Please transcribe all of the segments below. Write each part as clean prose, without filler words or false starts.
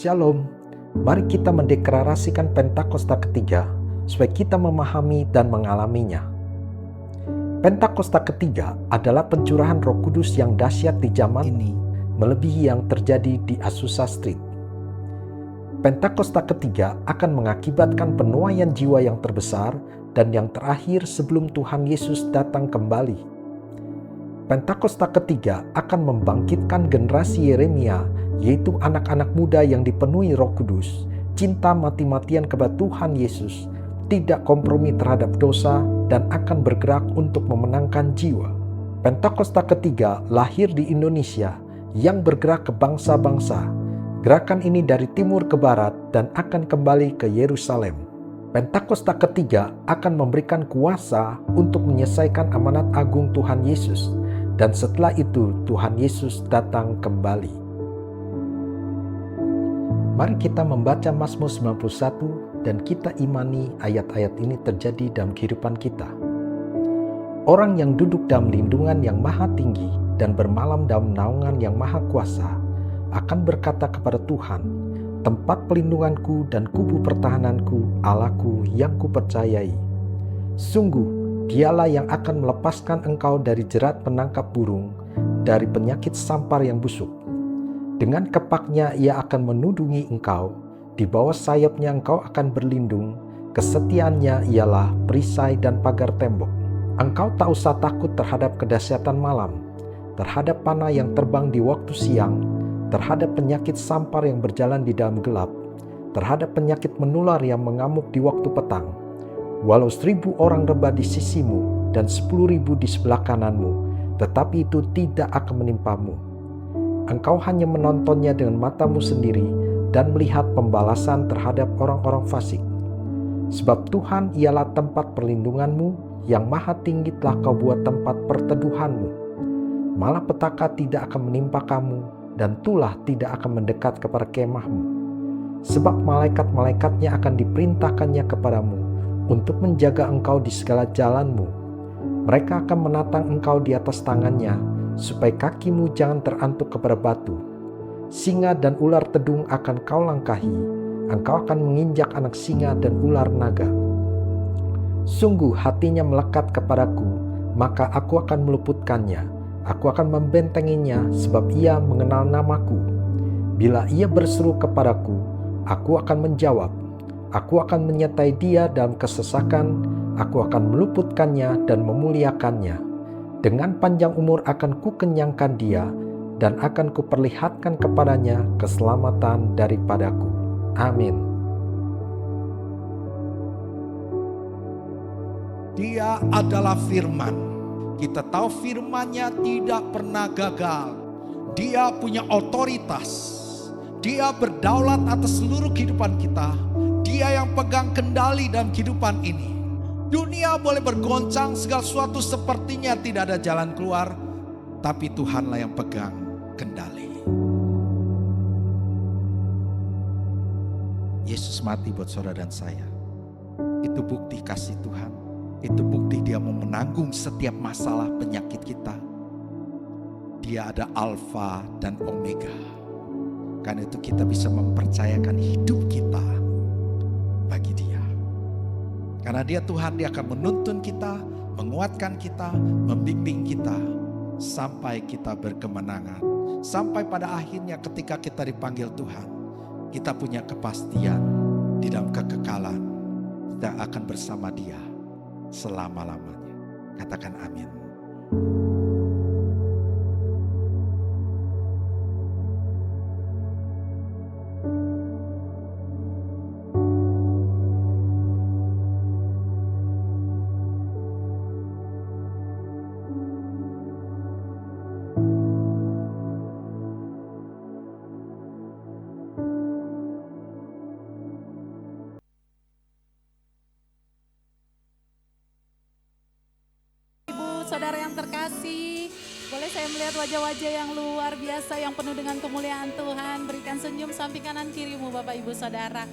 Shalom, mari kita mendeklarasikan Pentakosta ketiga supaya kita memahami dan mengalaminya. Pentakosta ketiga adalah pencurahan Roh Kudus yang dahsyat di zaman ini, melebihi yang terjadi di Azusa Street. Pentakosta ketiga akan mengakibatkan penuaian jiwa yang terbesar dan yang terakhir sebelum Tuhan Yesus datang kembali. Pentakosta ketiga akan membangkitkan generasi Yeremia, yaitu anak-anak muda yang dipenuhi Roh Kudus, cinta mati-matian kepada Tuhan Yesus, tidak kompromi terhadap dosa, dan akan bergerak untuk memenangkan jiwa. Pentakosta ketiga lahir di Indonesia yang bergerak ke bangsa-bangsa. Gerakan ini dari timur ke barat dan akan kembali ke Yerusalem. Pentakosta ketiga akan memberikan kuasa untuk menyelesaikan amanat agung Tuhan Yesus, dan setelah itu Tuhan Yesus datang kembali. Mari kita membaca Mazmur 91 dan kita imani ayat-ayat ini terjadi dalam kehidupan kita. Orang yang duduk dalam lindungan yang maha tinggi dan bermalam dalam naungan yang maha kuasa akan berkata kepada Tuhan, tempat pelindunganku dan kubu pertahananku, Allahku yang kupercayai. Sungguh, Dialah yang akan melepaskan engkau dari jerat penangkap burung, dari penyakit sampar yang busuk. Dengan kepaknya ia akan menudungi engkau, di bawah sayapnya engkau akan berlindung, kesetiaannya ialah perisai dan pagar tembok. Engkau tak usah takut terhadap kedahsyatan malam, terhadap panah yang terbang di waktu siang, terhadap penyakit sampar yang berjalan di dalam gelap, terhadap penyakit menular yang mengamuk di waktu petang. Walau 1.000 orang rebah di sisimu dan 10.000 di sebelah kananmu, tetapi itu tidak akan menimpamu. Engkau hanya menontonnya dengan matamu sendiri dan melihat pembalasan terhadap orang-orang fasik. Sebab Tuhan ialah tempat perlindunganmu, yang maha tinggi telah kau buat tempat perteduhanmu. Malapetaka tidak akan menimpa kamu, dan tulah tidak akan mendekat kepada kemahmu. Sebab malaikat-malaikatnya akan diperintahkannya kepadamu untuk menjaga engkau di segala jalanmu. Mereka akan menatang engkau di atas tangannya, supaya kakimu jangan terantuk kepada batu. Singa dan ular tedung akan kau langkahi, engkau akan menginjak anak singa dan ular naga. Sungguh hatinya melekat kepadaku, maka aku akan meluputkannya. Aku akan membentenginya sebab ia mengenal namaku. Bila ia berseru kepadaku, aku akan menjawab. Aku akan menyertai dia dalam kesesakan, aku akan meluputkannya dan memuliakannya. Dengan panjang umur akan kukenyangkan dia, dan akan kuperlihatkan kepadanya keselamatan daripadaku. Amin. Dia adalah firman. Kita tahu firman-Nya tidak pernah gagal. Dia punya otoritas. Dia berdaulat atas seluruh kehidupan kita. Dia yang pegang kendali dalam kehidupan ini. Dunia boleh bergoncang, segala sesuatu sepertinya tidak ada jalan keluar, tapi Tuhanlah yang pegang kendali. Yesus mati buat saudara dan saya. Itu bukti kasih Tuhan. Itu bukti dia mau menanggung setiap masalah penyakit kita. Dia ada Alfa dan Omega. Karena itu kita bisa mempercayakan hidup kita bagi dia. Karena dia Tuhan, dia akan menuntun kita, menguatkan kita, membimbing kita, sampai kita berkemenangan. Sampai pada akhirnya ketika kita dipanggil Tuhan, kita punya kepastian di dalam kekekalan. Kita akan bersama dia selama-lamanya. Katakan amin. Saudara yang terkasih, boleh saya melihat wajah-wajah yang luar biasa yang penuh dengan kemuliaan Tuhan. Berikan senyum samping kanan kirimu Bapak Ibu Saudara.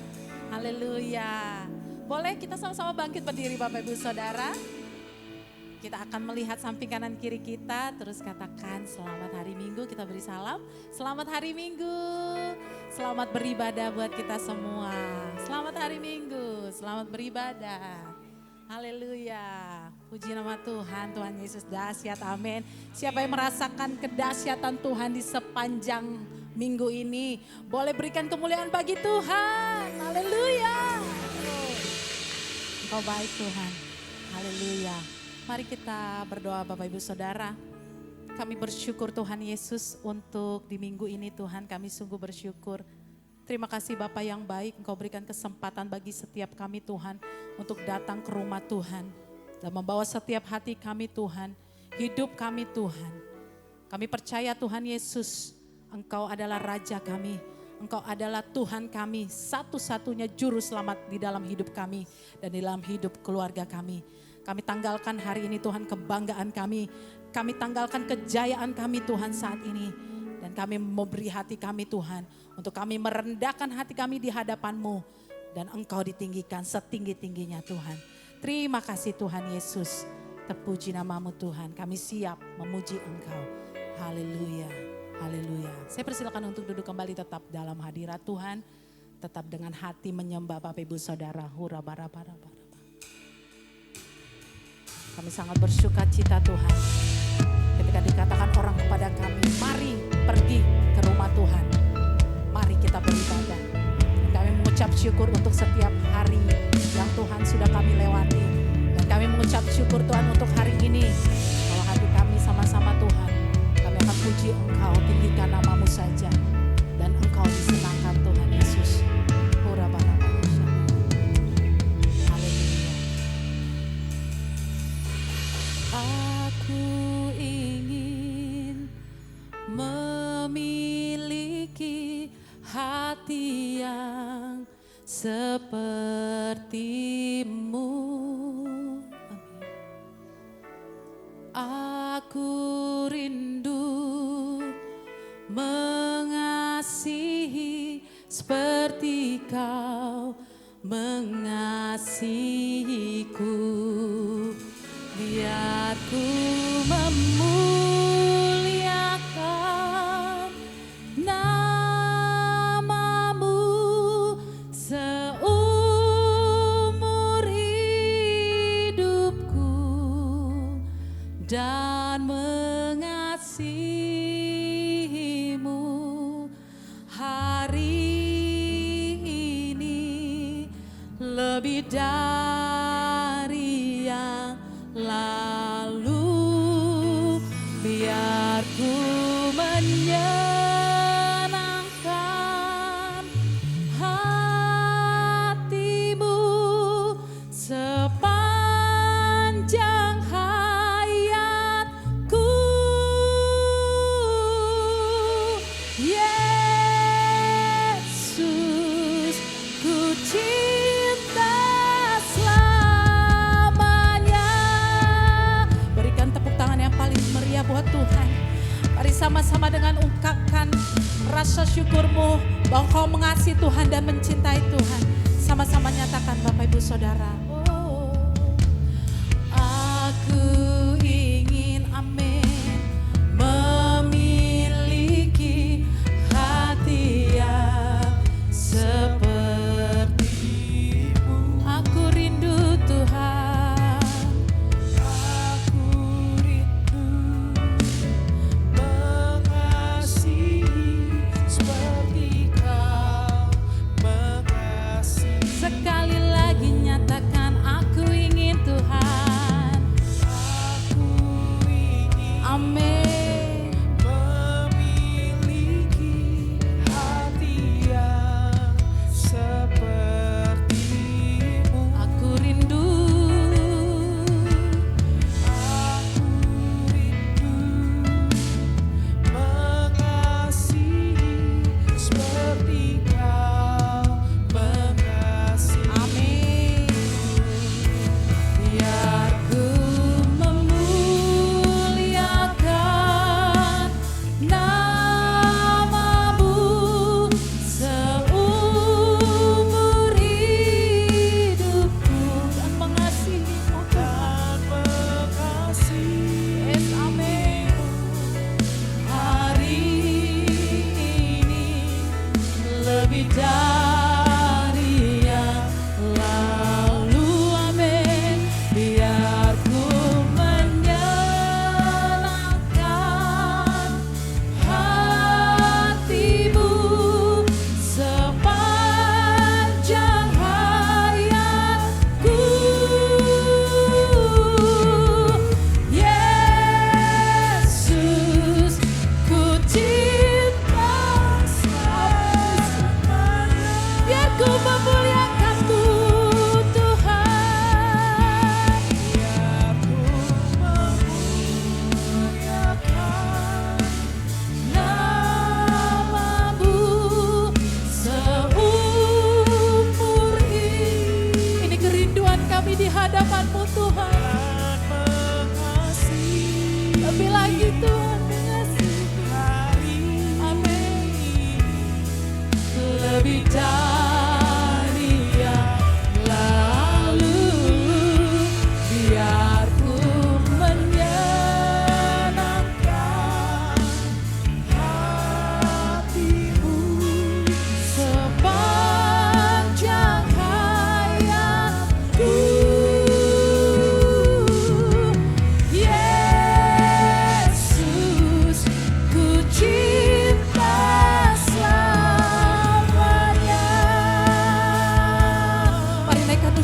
Haleluya. Boleh kita sama-sama bangkit berdiri Bapak Ibu Saudara. Kita akan melihat samping kanan kiri kita, terus katakan selamat hari Minggu, kita beri salam. Selamat hari Minggu, selamat beribadah buat kita semua. Selamat hari Minggu, selamat beribadah. Haleluya, puji nama Tuhan, Tuhan Yesus dahsyat, amin. Siapa yang merasakan kedahsyatan Tuhan di sepanjang minggu ini, boleh berikan kemuliaan bagi Tuhan. Haleluya. Engkau baik Tuhan, haleluya. Mari kita berdoa Bapak Ibu Saudara. Kami bersyukur Tuhan Yesus untuk di minggu ini Tuhan, kami sungguh bersyukur. Terima kasih Bapa yang baik, Engkau berikan kesempatan bagi setiap kami Tuhan untuk datang ke rumah Tuhan dan membawa setiap hati kami Tuhan, hidup kami Tuhan. Kami percaya Tuhan Yesus, Engkau adalah Raja kami, Engkau adalah Tuhan kami, satu-satunya juru selamat di dalam hidup kami dan di dalam hidup keluarga kami. Kami tanggalkan hari ini Tuhan kebanggaan kami tanggalkan kejayaan kami Tuhan saat ini. Dan kami memberi hati kami Tuhan, untuk kami merendahkan hati kami di hadapan-Mu. Dan Engkau ditinggikan setinggi-tingginya Tuhan. Terima kasih Tuhan Yesus, terpuji nama-Mu Tuhan, kami siap memuji Engkau. Haleluya, haleluya. Saya persilakan untuk duduk kembali tetap dalam hadirat Tuhan. Tetap dengan hati menyembah Bapak Ibu Saudara. Hurabarabarabar. Kami sangat bersuka cita Tuhan ketika dikatakan orang kepada kami, mari pergi ke rumah Tuhan, mari kita beribadah. Dan kami mengucap syukur untuk setiap hari yang Tuhan sudah kami lewati. Dan kami mengucap syukur Tuhan untuk hari ini. Kalau hati kami sama-sama Tuhan, kami akan puji Engkau, tinggikan nama-Mu saja. Dan Engkau disenangkan Tuhan Yesus. Aku ingin memiliki hati yang seperti-Mu. Aku rindu mengasihi seperti Kau mengasihiku. Biar ku memuliakan nama-Mu seumur hidupku dan mengasihi-Mu hari ini lebih dari yang lalu. Biar ku menyenangkan hati-Mu sepanjang hayatku. Yesus, ku cinta selamanya. Berikan tepuk tangan yang paling meriah buat Tuhan. Mari sama-sama dengan ungkapkan rasa syukur-Mu bahwa Kau mengasihi Tuhan dan mencintai Tuhan. Sama-sama nyatakan Bapak Ibu Saudara. Oh, aku ingin, amin, memiliki hati yang seperti-Mu. Aku rindu Tuhan. Aku rindu mengasihi seperti Kau mengasihi. Sekali lagi nyatakan, aku ingin Tuhan.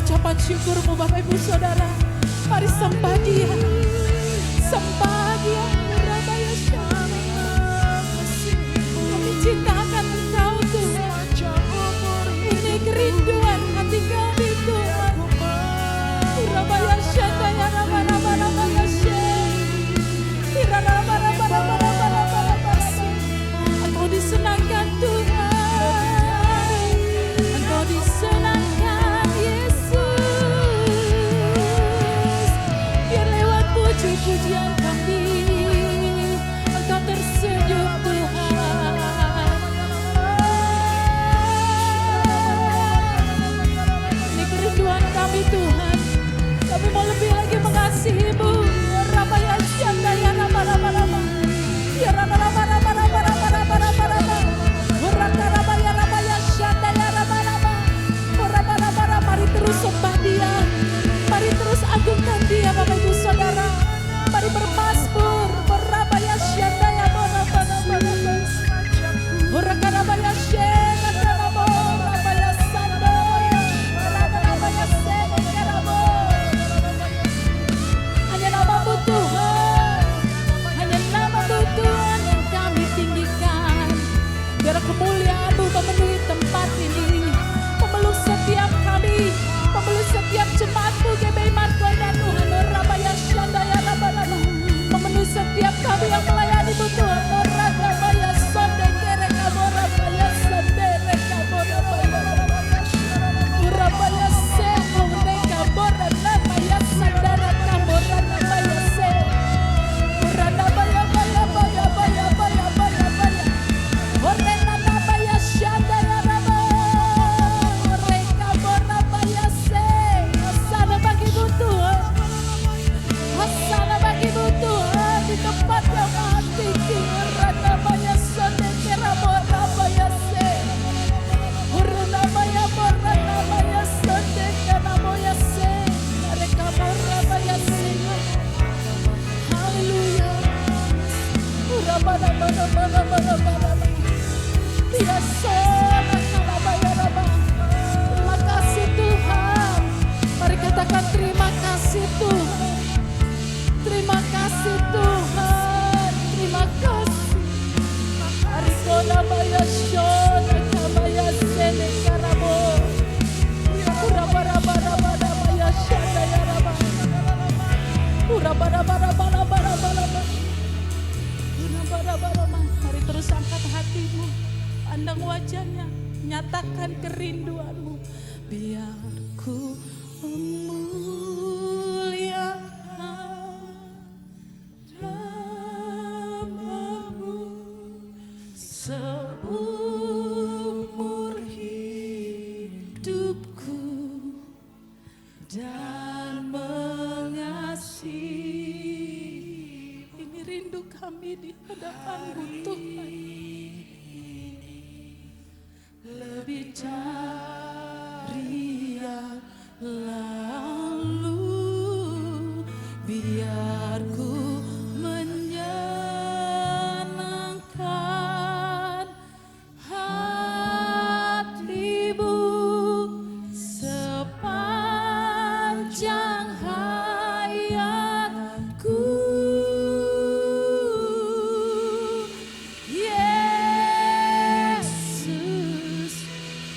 ucapan syukurmu Bapak Ibu Saudara. Mari sembah Dia. Sembah Dia. Rabaya Syama. Kami cintakan Engkau Tuhan. Ini kerinduan hati kami Tuhan. Rabaya Syama ya Rabaya Engkau disenangkan Tuhan. Engkau disenangkan Yesus. Biar lewat puji-pujian kami Engkau tersenyum Tuhan. Ini kerinduan kami Tuhan. Kami mau lebih lagi mengasihi-Mu. Rabaya Syanda ya Rabaya ya mari terus sembah Dia, mari terus agungkan Dia Bapak Ibu Saudara. Mari bermazmur, berabaya syanda ya berabaya syanda berabaya sanda berabaya senda. Hanya nama-Mu Tuhan, hanya nama-Mu Tuhan yang kami tinggikan. Biar kemuliaan-Mu memenuhi tempat ini, memeluk setiap kami, memeluk setiap jemaat-Mu GBI dan Tuhan. Rabaya Syanda ya Rabaya, memenuhi setiap kami yang melayani-Mu Tuhan. Rabaya Sonde Kere Kabora Rabaya Sendere Kabora Rabaya Seko Reka Bora Rabaya Sandara Kabora Rabaya Se Rabaya Baya Baya Baya Baya Baya Baya Orena Rabaya Syanda ya Rabaya Reka Bora Rabaya Se. Hosana bagi-Mu Tuhan, hosana bagi-Mu Tuhan di tempat yang maha tinggi. Rabaya Sonde Kera Bora Rabaya Se Rabaya Bora Rabaya Sonde Kera Bora Se Reka Bora Rabaya Se. Haleluya. Terima kasih Tuhan. Mari katakan terima kasih Tuhan. Terima kasih Tuhan. Terima kasih. Mari kola baya shona kabaya sene karabo. Ura-bara-bara-bara-bara shanda ya raba. Ura-bara-bara-bara-bara-bara. Mari terus angkat hatimu, pandang wajahnya, nyatakan kerinduanmu. Biar ku memuliakan nama-Mu seumur hidupku dan mengasihi. Ini rindu kami di hadapan-Mu Tuhan. Lebih dari yang lalu, biar ku menyenangkan hati-Mu sepanjang hayatku. Yesus,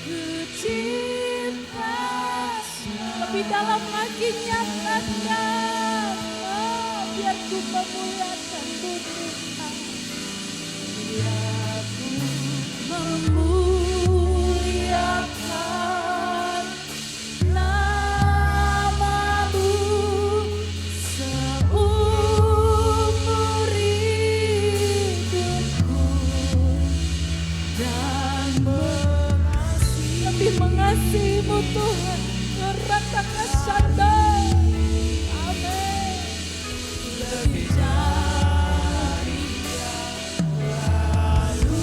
ku cinta. Lebih dalam lagi nyatakan, oh, biar ku memuliakan-Mu Tuhan. Biar ku memuliakan nama-Mu seumur hidupku dan lebih mengasihi-Mu Tuhan. Ratakan syanda. Amin. Lebih dari yang lalu,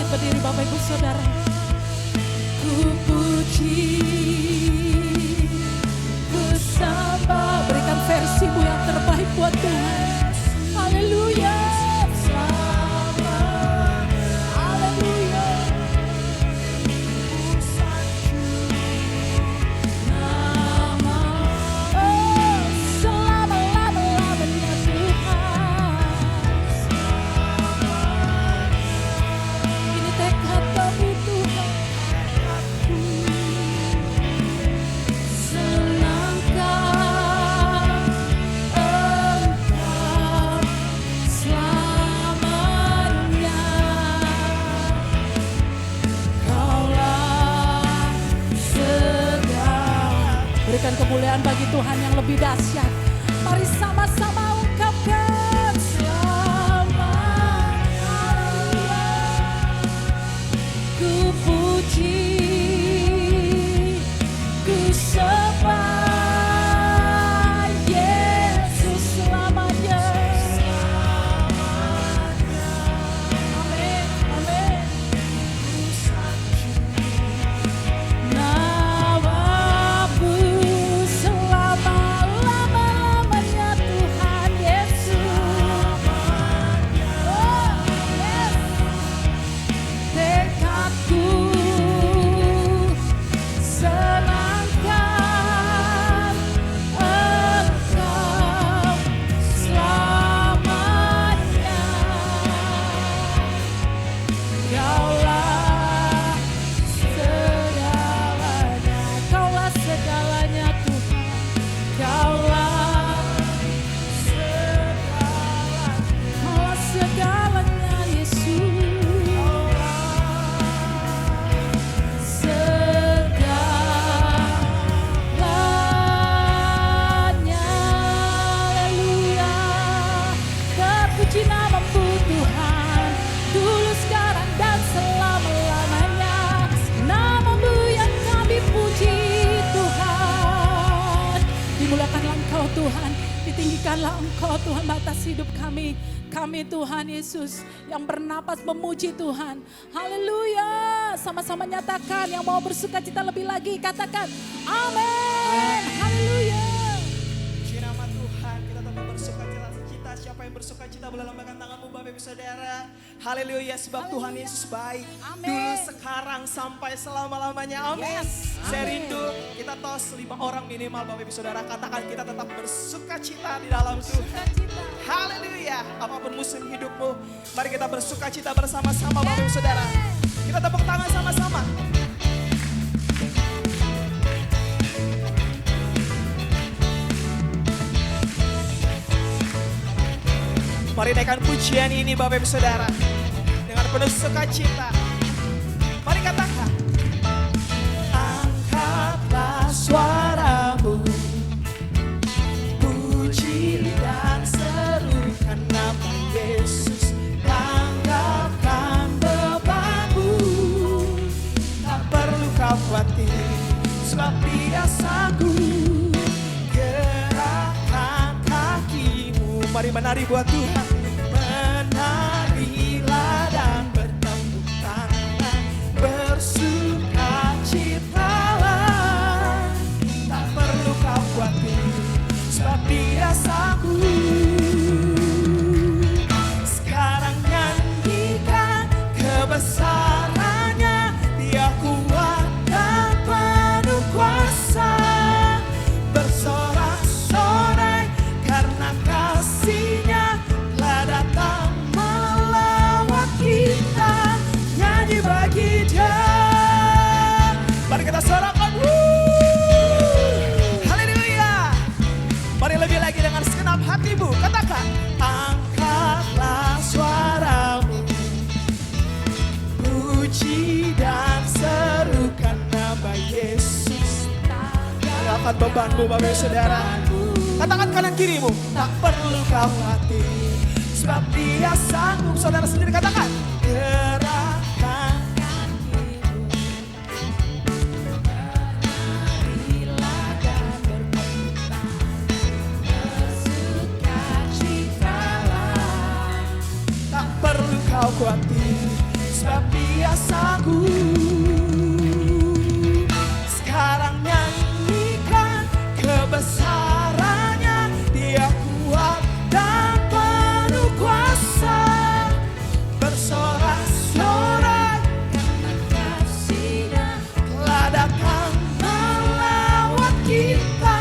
Bangkit berdiri Bapak Ibu Saudara. Ku puji, ku sembah. Berikan versimu yang terbaik buat Tuhan. Haleluya. Haleluya. Nama, oh, selama-lamanya Tuhan. Ini tekad kami Tuhan. Selangkah Engkau selamanya. Kaulah segala. Berikan kemuliaan bagi Tuhan yang lebih dahsyat. Mari sama-sama ungkapkan selamat. Haleluya. Ku puji, ku sembah Yesus selamanya. Amin, amin. Namamu selama-lamanya Tuhan Yesus. Oh, yes. Tekadku senangkan Engkau selamanya. Kaulah segalanya, Kaulah segalanya Tuhan. Kaulah segalanya, Kaulah segalanya Yesus. Segalanya, haleluya. Terpuji namamu Tuhan, dulu sekarang dan selama-lamanya. Namamu yang kami puji Tuhan. Dimuliakanlah Engkau Tuhan, ditinggikanlah Engkau Tuhan batas hidup kami. Kami Tuhan Yesus yang bernapas memuji Tuhan. Haleluya. Sama-sama nyatakan yang mau bersuka cita lebih lagi. Katakan amin. Haleluya. Puji nama Tuhan, kita tetap bersuka cita. Siapa yang bersuka cita boleh lambaikan tanganmu Bapak Ibu Saudara. Haleluya, sebab Tuhan Yesus baik. Amin. Dulu, sekarang, sampai selama-lamanya. Amin. Yes. Saya Amin. rindu kita tos 5 orang minimal Bapak Ibu Saudara. Katakan kita tetap bersuka cita di dalam Tuhan. Sukacita. Haleluya. Apapun musim hidupmu, mari kita bersuka cita bersama-sama Bapak Ibu Saudara. Kita tepuk tangan sama-sama. Mari naikkan pujian ini Bapak Ibu Saudara dengan penuh sukacita. Mari katakan, angkatlah suaramu, puji dan serukan nama Yesus. Tanggapkan bebanmu, tak perlu kau khawatir, sebab Dia sanggup. Gerakkan kakimu, mari menari buat Tuhan. Menarilah dan bertepuk tangan, bersukacitalah, tak perlu kau khawatir, sebab Dia sanggup. Sekarang nyanyikan kebesarannya, Dia kuat dan penuh kuasa. Bersorak-sorai karena kasih-Nya telah datang melawat kita. Nyanyi bagi Dia. Mari kita sorakan. Haleluya. Mari lebih lagi dengan segenap hatimu. Katakan, angkatlah suaramu, puji dan serukan nama Yesus. Angkat bebanmu Bapak Ibu Saudara. Katakan kanan kirimu, tak perlu kau khawatir, sebab Dia sanggup. Saudara sendiri katakan, gerakkan kakimu, menarilah dan bertepuk tangan, bersukacitalah, tak perlu kau khawatir, sebab Dia sanggup. Sekarang nyanyikan kebesarannya. Dia kuat dan penuh kuasa. Bersorak-sorak karena kasih-Nya telah datang melawat kita.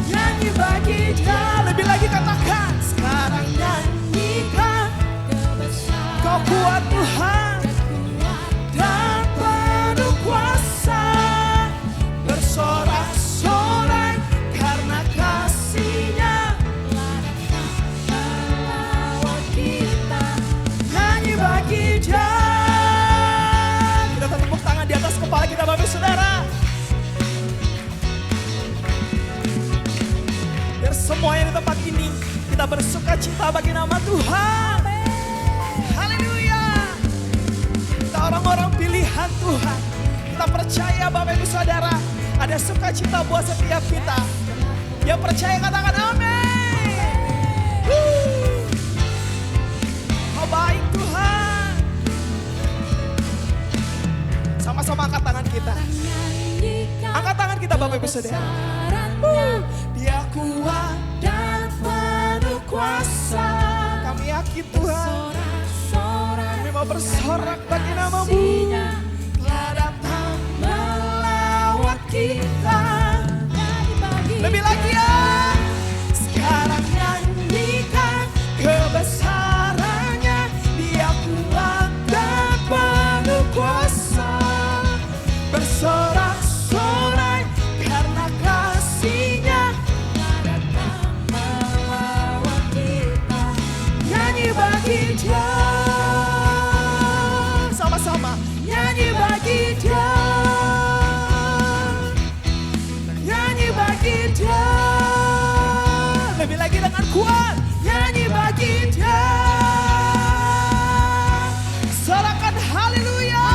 Nyanyi bagi Dia. Lebih lagi katakan, sekarang nyanyikan kebesaran. Kau kuat Tuhan dan penuh kuasa. Bersorak-sorai karena kasih-Nya telah datang melawat kita. Nyanyi bagi Dia. Kita tepuk tangan di atas kepala kita Bapak Saudara. Biar semua yang di tempat ini kita bersuka cita bagi nama Tuhan. Haleluya. Kita orang-orang pilihan Tuhan. Kita percaya Bapak Ibu Saudara, ada sukacita buat setiap kita. Yang percaya katakan amin. Kau baik Tuhan. Sama-sama angkat tangan kita. Angkat tangan kita Bapak Ibu Saudara. Dia kuat dan penuh kuasa. Kami yakin Tuhan. Kami mau bersorak bagi nama-Mu. Telah datang melawat kita. Lebih lagi ya. Sekarang nyanyikan kebesarannya. Dia kuat dan penuh kuasa. Bersorak-sorai karena kasih-Nya telah datang melawat kita. Nyanyi bagi Dia. Sama-sama nyanyi bagi Dia. Nyanyi bagi Dia. Lebih lagi dengan kuat. Nyanyi bagi Dia. Sorakan haleluya.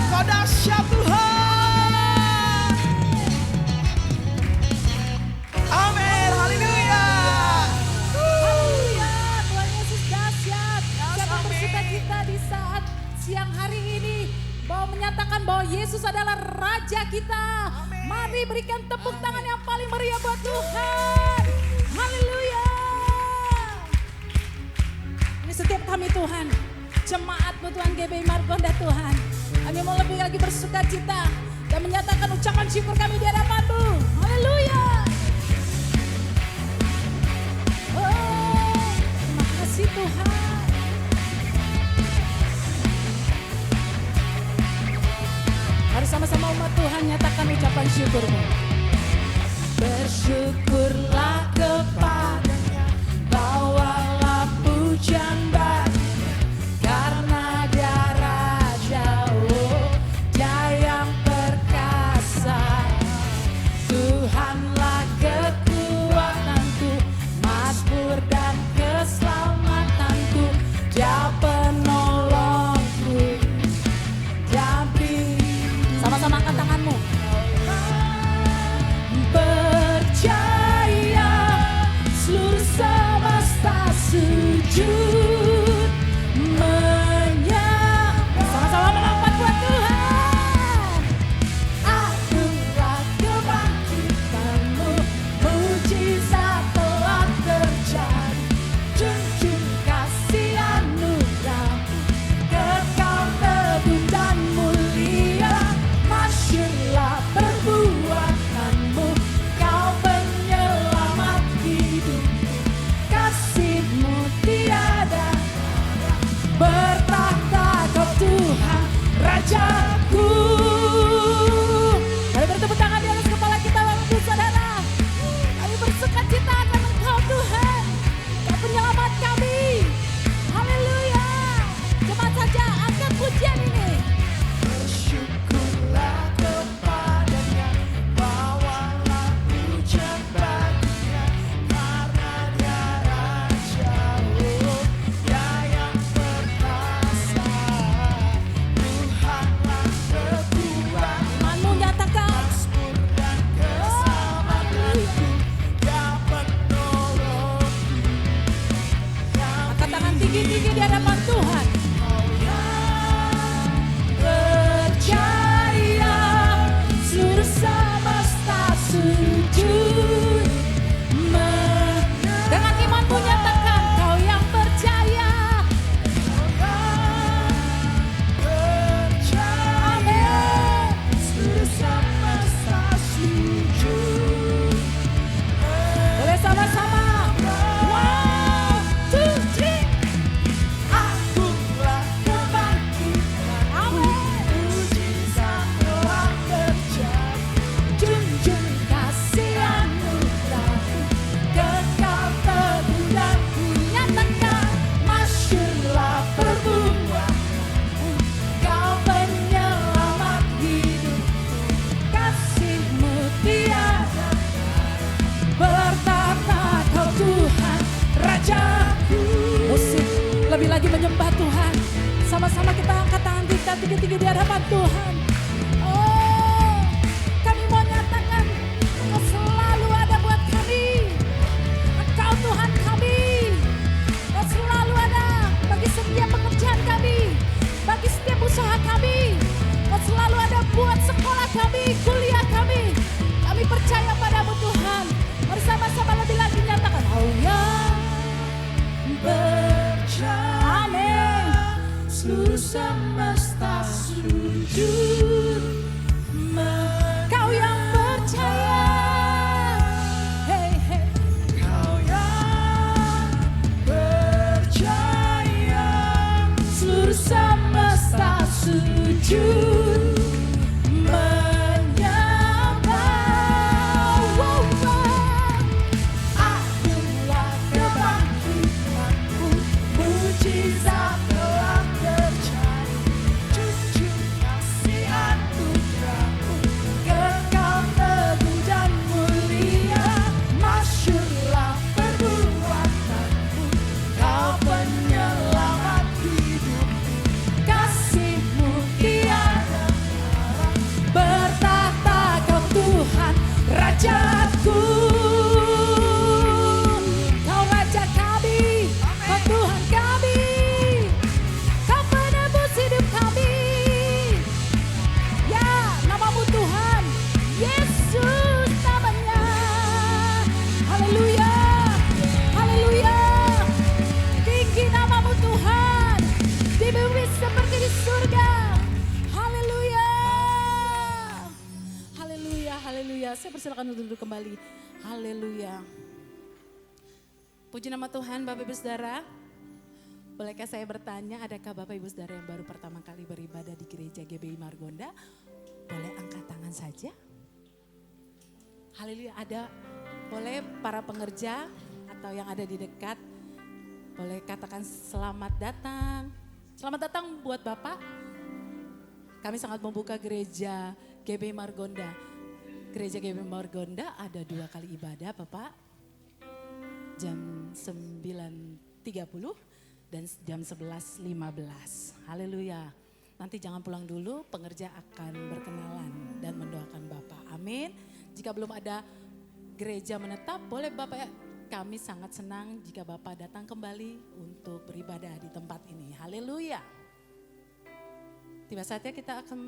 Kau dahsyat Tuhan. Amin. Haleluya. Haleluya, Tuhan Yesus dahsyat. Siapa Amin. bersuka cita di saat siang hari ini bahwa menyatakan bahwa Yesus adalah Raja kita. Amin. Mari berikan tepuk tangan yang paling meriah buat Tuhan. Haleluya. Ini setiap kami Tuhan, jemaat-Mu Tuhan GBI Margonda Tuhan. Kami mau lebih lagi bersuka cita dan menyatakan ucapan syukur kami di hadapan-Mu. Haleluya. Oh, terima kasih Tuhan. Mari sama-sama umat Tuhan nyatakan ucapan syukur-Mu. Bersyukurlah kepadanya, bawalah pujian baginya, karena Dia Raja, oh, Dia yang perkasa. Tuhanlah kekuatanku, mazmur dan keselamatanku, Dia penolongku. Dia beri. Sama-sama angkat tanganmu. Percaya tinggi-tinggi di hadapan Tuhan. Oh, kami mau nyatakan Engkau selalu ada buat kami. Engkau Tuhan kami. Engkau selalu ada bagi setiap pekerjaan kami, bagi setiap usaha kami. Engkau selalu ada buat sekolah kami, kuliah kami. Kami percaya padamu Tuhan. Mari sama-sama lebih lagi nyatakan, oh ya, Percaya amin. seluruh semesta sujud Kau yang percaya, hey, hey. Kau yang percaya seluruh semesta sujud menyembah. Wow, wow. Akulah kebangkitanmu, mujizat telah terjadi. Junjung kasih anugerahmu, kekal teguh dan mulia. Masyurlah perbuatanmu, kau penyelamat hidupku. Kasihmu tiada tara, bertahta kau Tuhan Rajaku. Kau Raja kami, Kau Tuhan kami, Kau penebus hidup kami. Ya, namamu Tuhan, Yesus namanya. Haleluya, haleluya. Tinggi namamu Tuhan, di bumi seperti di surga. Haleluya, haleluya, haleluya. Saya persilakan untuk duduk kembali. Haleluya. Puji nama Tuhan, Bapak Ibu Saudara. Bolehkah saya bertanya, adakah Bapak Ibu Saudara yang baru pertama kali beribadah di gereja GBI Margonda? Boleh angkat tangan saja. Haleluya, ada. Boleh para pengerja atau yang ada di dekat, boleh katakan selamat datang. Selamat datang buat Bapak. Kami sangat membuka gereja GBI Margonda. Gereja GBI Margonda ada 2 kali ibadah Bapak. Jam 9.30 dan jam 11.15. Haleluya. Nanti jangan pulang dulu, pengerja akan berkenalan dan mendoakan Bapak. Amin. Jika belum ada gereja menetap, boleh Bapak, kami sangat senang jika Bapak datang kembali untuk beribadah di tempat ini. Haleluya. Tiba saatnya kita akan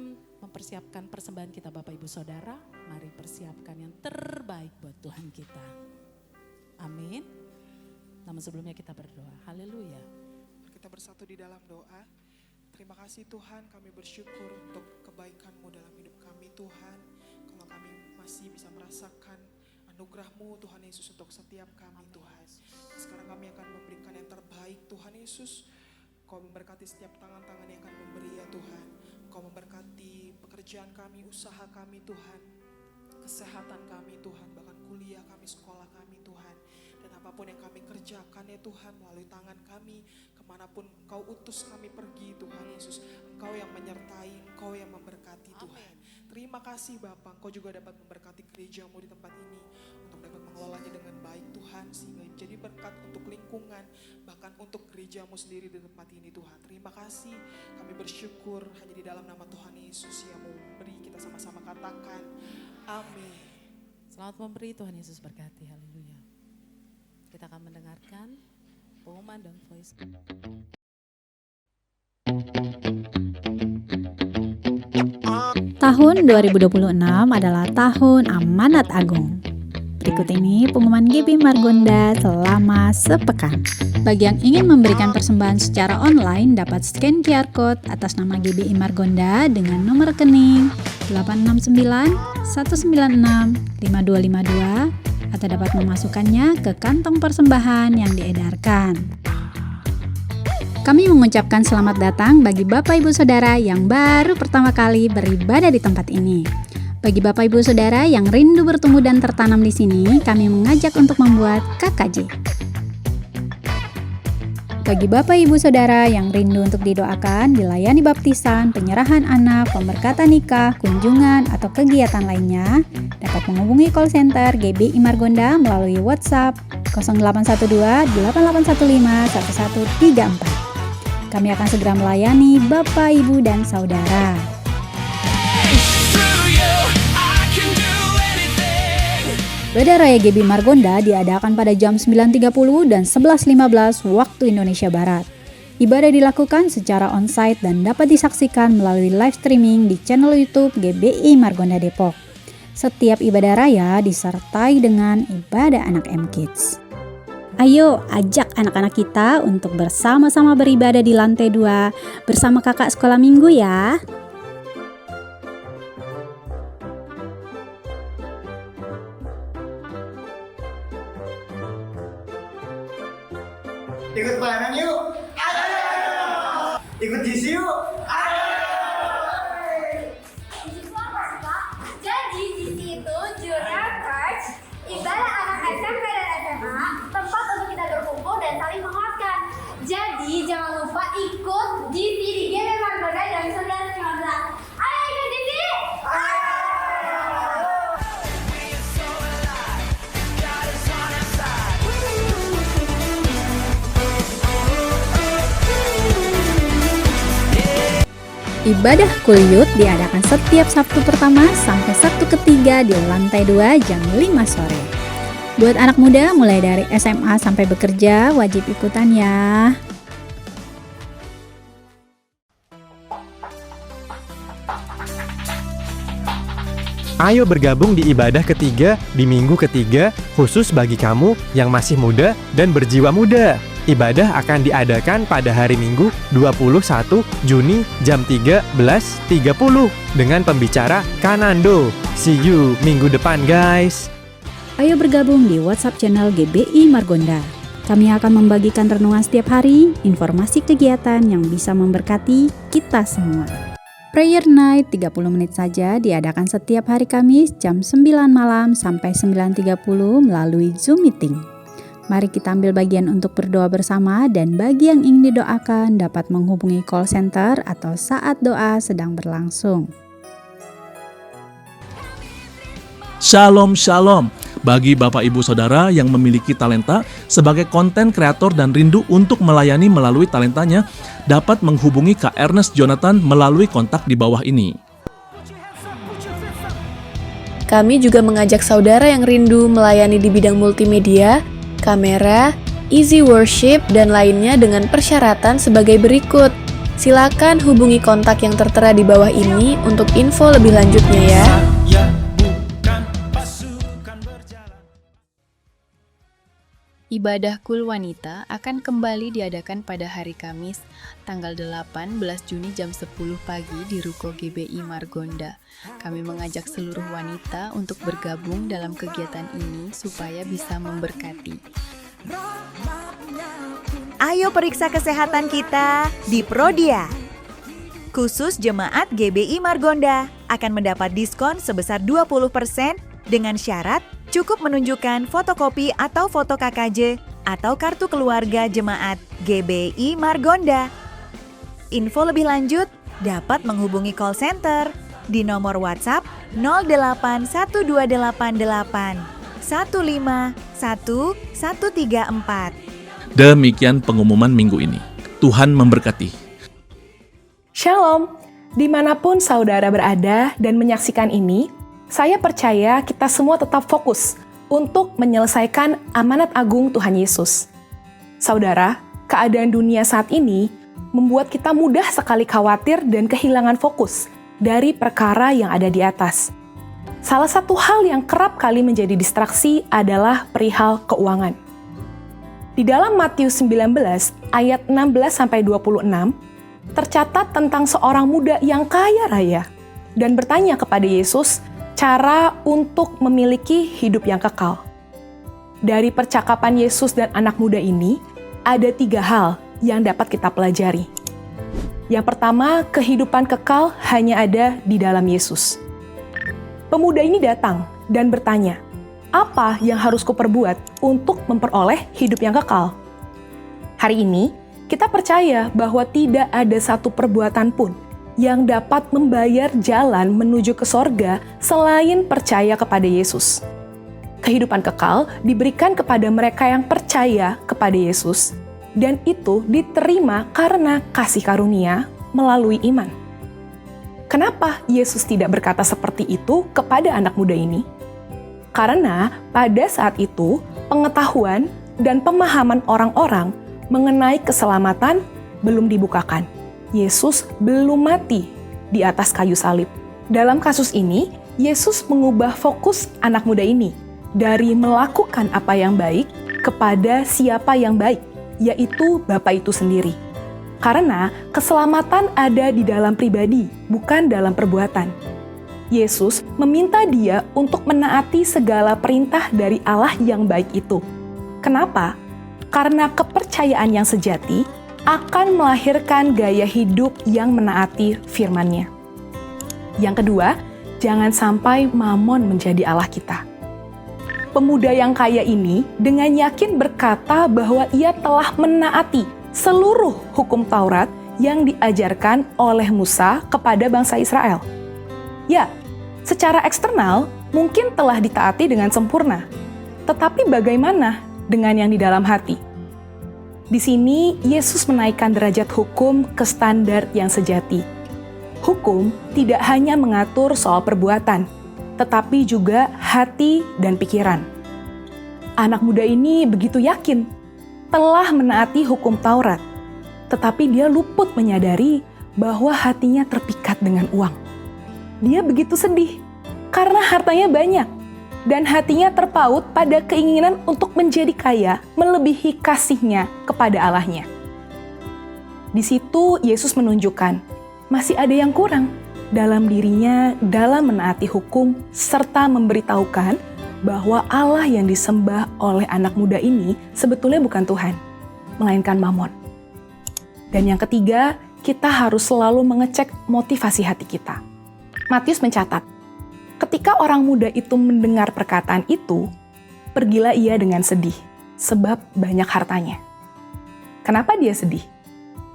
mempersiapkan persembahan kita Bapak Ibu Saudara. Mari persiapkan yang terbaik buat Tuhan kita. Amin. Namun sebelumnya kita berdoa. Haleluya. Kita bersatu di dalam doa. Terima kasih Tuhan, kami bersyukur untuk kebaikan-Mu dalam hidup kami Tuhan. Kalau kami masih bisa merasakan anugerah-Mu Tuhan Yesus untuk setiap kami Tuhan. Sekarang kami akan memberikan yang terbaik Tuhan Yesus. Kau memberkati setiap tangan-tangan yang akan memberi ya Tuhan. Kau memberkati pekerjaan kami, usaha kami Tuhan. Kesehatan kami Tuhan, bahkan kuliah kami, sekolah kami Tuhan. Dan apapun yang kami kerjakan ya Tuhan melalui tangan kami, kemanapun Engkau utus kami pergi Tuhan Yesus. Engkau yang menyertai, Engkau yang memberkati Tuhan. Terima kasih Bapa, Engkau juga dapat memberkati gereja-Mu di tempat ini. Untuk dapat mengelolanya dengan baik Tuhan, sehingga jadi berkat untuk lingkungan, bahkan untuk gereja-Mu sendiri di tempat ini Tuhan. Terima kasih, kami bersyukur hanya di dalam nama Tuhan Yesus yang memberi, kita sama-sama katakan amin. Selamat memberi, Tuhan Yesus berkati. Haleluya. Kita akan mendengarkan pengumuman dan voice. Tahun 2026 adalah tahun amanat agung. Berikut ini pengumuman GBI Margonda selama sepekan. Bagi yang ingin memberikan persembahan secara online dapat scan QR Code atas nama GBI Margonda dengan nomor rekening 869 196 5252 atau dapat memasukkannya ke kantong persembahan yang diedarkan. Kami mengucapkan selamat datang bagi Bapak Ibu Saudara yang baru pertama kali beribadah di tempat ini. Bagi Bapak Ibu Saudara yang rindu bertumbuh dan tertanam di sini, kami mengajak untuk membuat KKJ. Bagi Bapak Ibu Saudara yang rindu untuk didoakan, dilayani baptisan, penyerahan anak, pemberkatan nikah, kunjungan, atau kegiatan lainnya, dapat menghubungi call center GBI Margonda melalui WhatsApp 0812 8815 1134. Kami akan segera melayani Bapak, Ibu, dan Saudara. Ibadah Raya GB Margonda diadakan pada jam 9.30 dan 11.15 waktu Indonesia Barat. Ibadah dilakukan secara onsite dan dapat disaksikan melalui live streaming di channel YouTube GBI Margonda Depok. Setiap ibadah raya disertai dengan ibadah anak M-Kids. Ayo ajak anak-anak kita untuk bersama-sama beribadah di lantai 2 bersama kakak sekolah minggu ya. Ikut bareng yuk. Ayo. Ikut GC yuk. Ayo. Jadi GC itu Junior Church, ibadah anak SMP dan SMA, tempat untuk kita berkumpul dan saling menguatkan. Jadi jangan lupa ikut GC di GB Margonda jam 9.15. Ayo ikut GC. Ibadah Kulyut diadakan setiap Sabtu pertama sampai Sabtu ketiga di lantai 2 jam 5 sore. Buat anak muda mulai dari SMA sampai bekerja wajib ikutan ya. Ayo bergabung di ibadah ketiga di minggu ketiga khusus bagi kamu yang masih muda dan berjiwa muda. Ibadah akan diadakan pada hari Minggu 21 Juni jam 13.30 dengan pembicara Kanando. See you minggu depan guys. Ayo bergabung di WhatsApp channel GBI Margonda. Kami akan membagikan renungan setiap hari, informasi kegiatan yang bisa memberkati kita semua. Prayer Night 30 menit saja diadakan setiap hari Kamis jam 9 malam sampai 9.30 melalui Zoom Meeting. Mari kita ambil bagian untuk berdoa bersama dan bagi yang ingin didoakan dapat menghubungi call center atau saat doa sedang berlangsung. Shalom, shalom. Bagi Bapak Ibu Saudara yang memiliki talenta sebagai konten kreator dan rindu untuk melayani melalui talentanya, dapat menghubungi Kak Ernest Jonathan melalui kontak di bawah ini. Kami juga mengajak saudara yang rindu melayani di bidang multimedia, kamera, easy worship, dan lainnya dengan persyaratan sebagai berikut. Silakan hubungi kontak yang tertera di bawah ini untuk info lebih lanjutnya ya. Ibadah Kul Wanita akan kembali diadakan pada hari Kamis, tanggal 18 Juni jam 10 pagi di Ruko GBI Margonda. Kami mengajak seluruh wanita untuk bergabung dalam kegiatan ini supaya bisa memberkati. Ayo periksa kesehatan kita di Prodia. Khusus jemaat GBI Margonda akan mendapat diskon sebesar 20% dengan syarat cukup menunjukkan fotokopi atau foto KKJ atau kartu keluarga jemaat GBI Margonda. Info lebih lanjut dapat menghubungi call center di nomor WhatsApp 0812888 151 134. Demikian pengumuman minggu ini. Tuhan memberkati. Shalom, dimanapun saudara berada dan menyaksikan ini, saya percaya kita semua tetap fokus untuk menyelesaikan amanat agung Tuhan Yesus. Saudara, keadaan dunia saat ini membuat kita mudah sekali khawatir dan kehilangan fokus dari perkara yang ada di atas. Salah satu hal yang kerap kali menjadi distraksi adalah perihal keuangan. Di dalam Matius 19 ayat 16-26 tercatat tentang seorang muda yang kaya raya dan bertanya kepada Yesus cara untuk memiliki hidup yang kekal. Dari percakapan Yesus dan anak muda ini, ada 3 hal yang dapat kita pelajari. Yang pertama, kehidupan kekal hanya ada di dalam Yesus. Pemuda ini datang dan bertanya, apa yang harus kuperbuat untuk memperoleh hidup yang kekal? Hari ini, kita percaya bahwa tidak ada satu perbuatan pun yang dapat membayar jalan menuju ke sorga selain percaya kepada Yesus. Kehidupan kekal diberikan kepada mereka yang percaya kepada Yesus dan itu diterima karena kasih karunia melalui iman. Kenapa Yesus tidak berkata seperti itu kepada anak muda ini? Karena pada saat itu pengetahuan dan pemahaman orang-orang mengenai keselamatan belum dibukakan. Yesus belum mati di atas kayu salib. Dalam kasus ini, Yesus mengubah fokus anak muda ini dari melakukan apa yang baik kepada siapa yang baik, yaitu Bapa itu sendiri. Karena keselamatan ada di dalam pribadi, bukan dalam perbuatan. Yesus meminta dia untuk menaati segala perintah dari Allah yang baik itu. Kenapa? Karena kepercayaan yang sejati akan melahirkan gaya hidup yang menaati firman-Nya. Yang kedua, jangan sampai mamon menjadi Allah kita. Pemuda yang kaya ini dengan yakin berkata bahwa ia telah menaati seluruh hukum Taurat yang diajarkan oleh Musa kepada bangsa Israel. Ya, secara eksternal mungkin telah ditaati dengan sempurna. Tetapi bagaimana dengan yang di dalam hati? Di sini Yesus menaikkan derajat hukum ke standar yang sejati. Hukum tidak hanya mengatur soal perbuatan, tetapi juga hati dan pikiran. Anak muda ini begitu yakin telah menaati hukum Taurat, tetapi dia luput menyadari bahwa hatinya terpikat dengan uang. Dia begitu sedih karena hartanya banyak dan hatinya terpaut pada keinginan untuk menjadi kaya melebihi kasihnya kepada Allahnya. Di situ Yesus menunjukkan masih ada yang kurang dalam dirinya dalam menaati hukum serta memberitahukan bahwa Allah yang disembah oleh anak muda ini sebetulnya bukan Tuhan, melainkan Mamon. Dan yang ketiga, kita harus selalu mengecek motivasi hati kita. Matius mencatat, ketika orang muda itu mendengar perkataan itu, pergilah ia dengan sedih, sebab banyak hartanya. Kenapa dia sedih?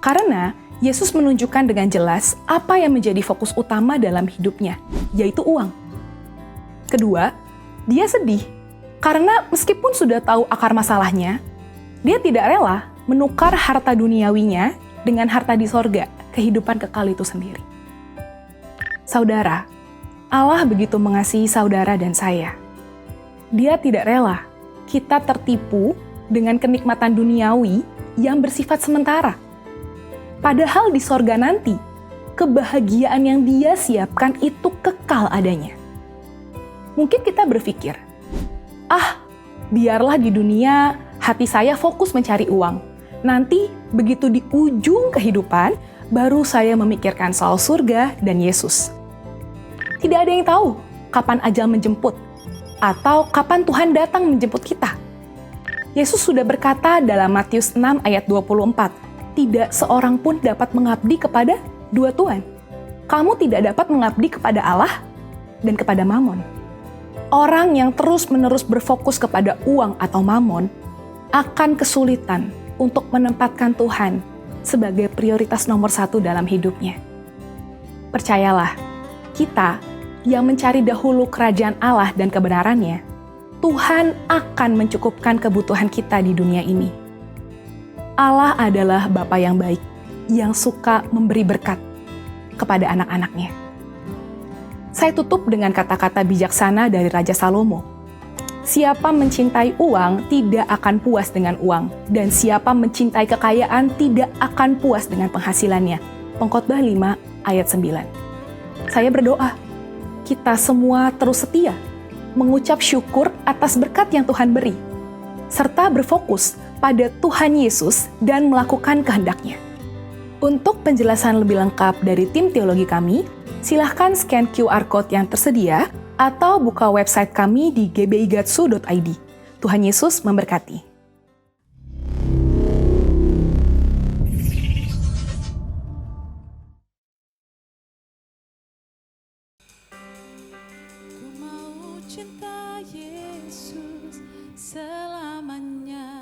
Karena Yesus menunjukkan dengan jelas apa yang menjadi fokus utama dalam hidupnya, yaitu uang. Kedua, dia sedih karena meskipun sudah tahu akar masalahnya, dia tidak rela menukar harta duniawinya dengan harta di sorga, kehidupan kekal itu sendiri. Saudara, Allah begitu mengasihi saudara dan saya. Dia tidak rela kita tertipu dengan kenikmatan duniawi yang bersifat sementara. Padahal di sorga nanti, kebahagiaan yang dia siapkan itu kekal adanya. Mungkin kita berpikir, biarlah di dunia hati saya fokus mencari uang. Nanti begitu di ujung kehidupan, baru saya memikirkan soal surga dan Yesus. Tidak ada yang tahu kapan ajal menjemput, atau kapan Tuhan datang menjemput kita. Yesus sudah berkata dalam Matius 6 ayat 24, tidak seorang pun dapat mengabdi kepada dua tuan. Kamu tidak dapat mengabdi kepada Allah dan kepada Mamon. Orang yang terus-menerus berfokus kepada uang atau mamon akan kesulitan untuk menempatkan Tuhan sebagai prioritas nomor 1 dalam hidupnya. Percayalah, kita yang mencari dahulu kerajaan Allah dan kebenarannya, Tuhan akan mencukupkan kebutuhan kita di dunia ini. Allah adalah Bapa yang baik, yang suka memberi berkat kepada anak-anaknya. Saya tutup dengan kata-kata bijaksana dari Raja Salomo. Siapa mencintai uang tidak akan puas dengan uang, dan siapa mencintai kekayaan tidak akan puas dengan penghasilannya. Pengkhotbah 5 ayat 9. Saya berdoa, kita semua terus setia, mengucap syukur atas berkat yang Tuhan beri, serta berfokus pada Tuhan Yesus dan melakukan kehendak-Nya. Untuk penjelasan lebih lengkap dari tim teologi kami, silahkan scan QR Code yang tersedia atau buka website kami di gbigatsu.id. Tuhan Yesus memberkati. Ku mau cinta Yesus selamanya.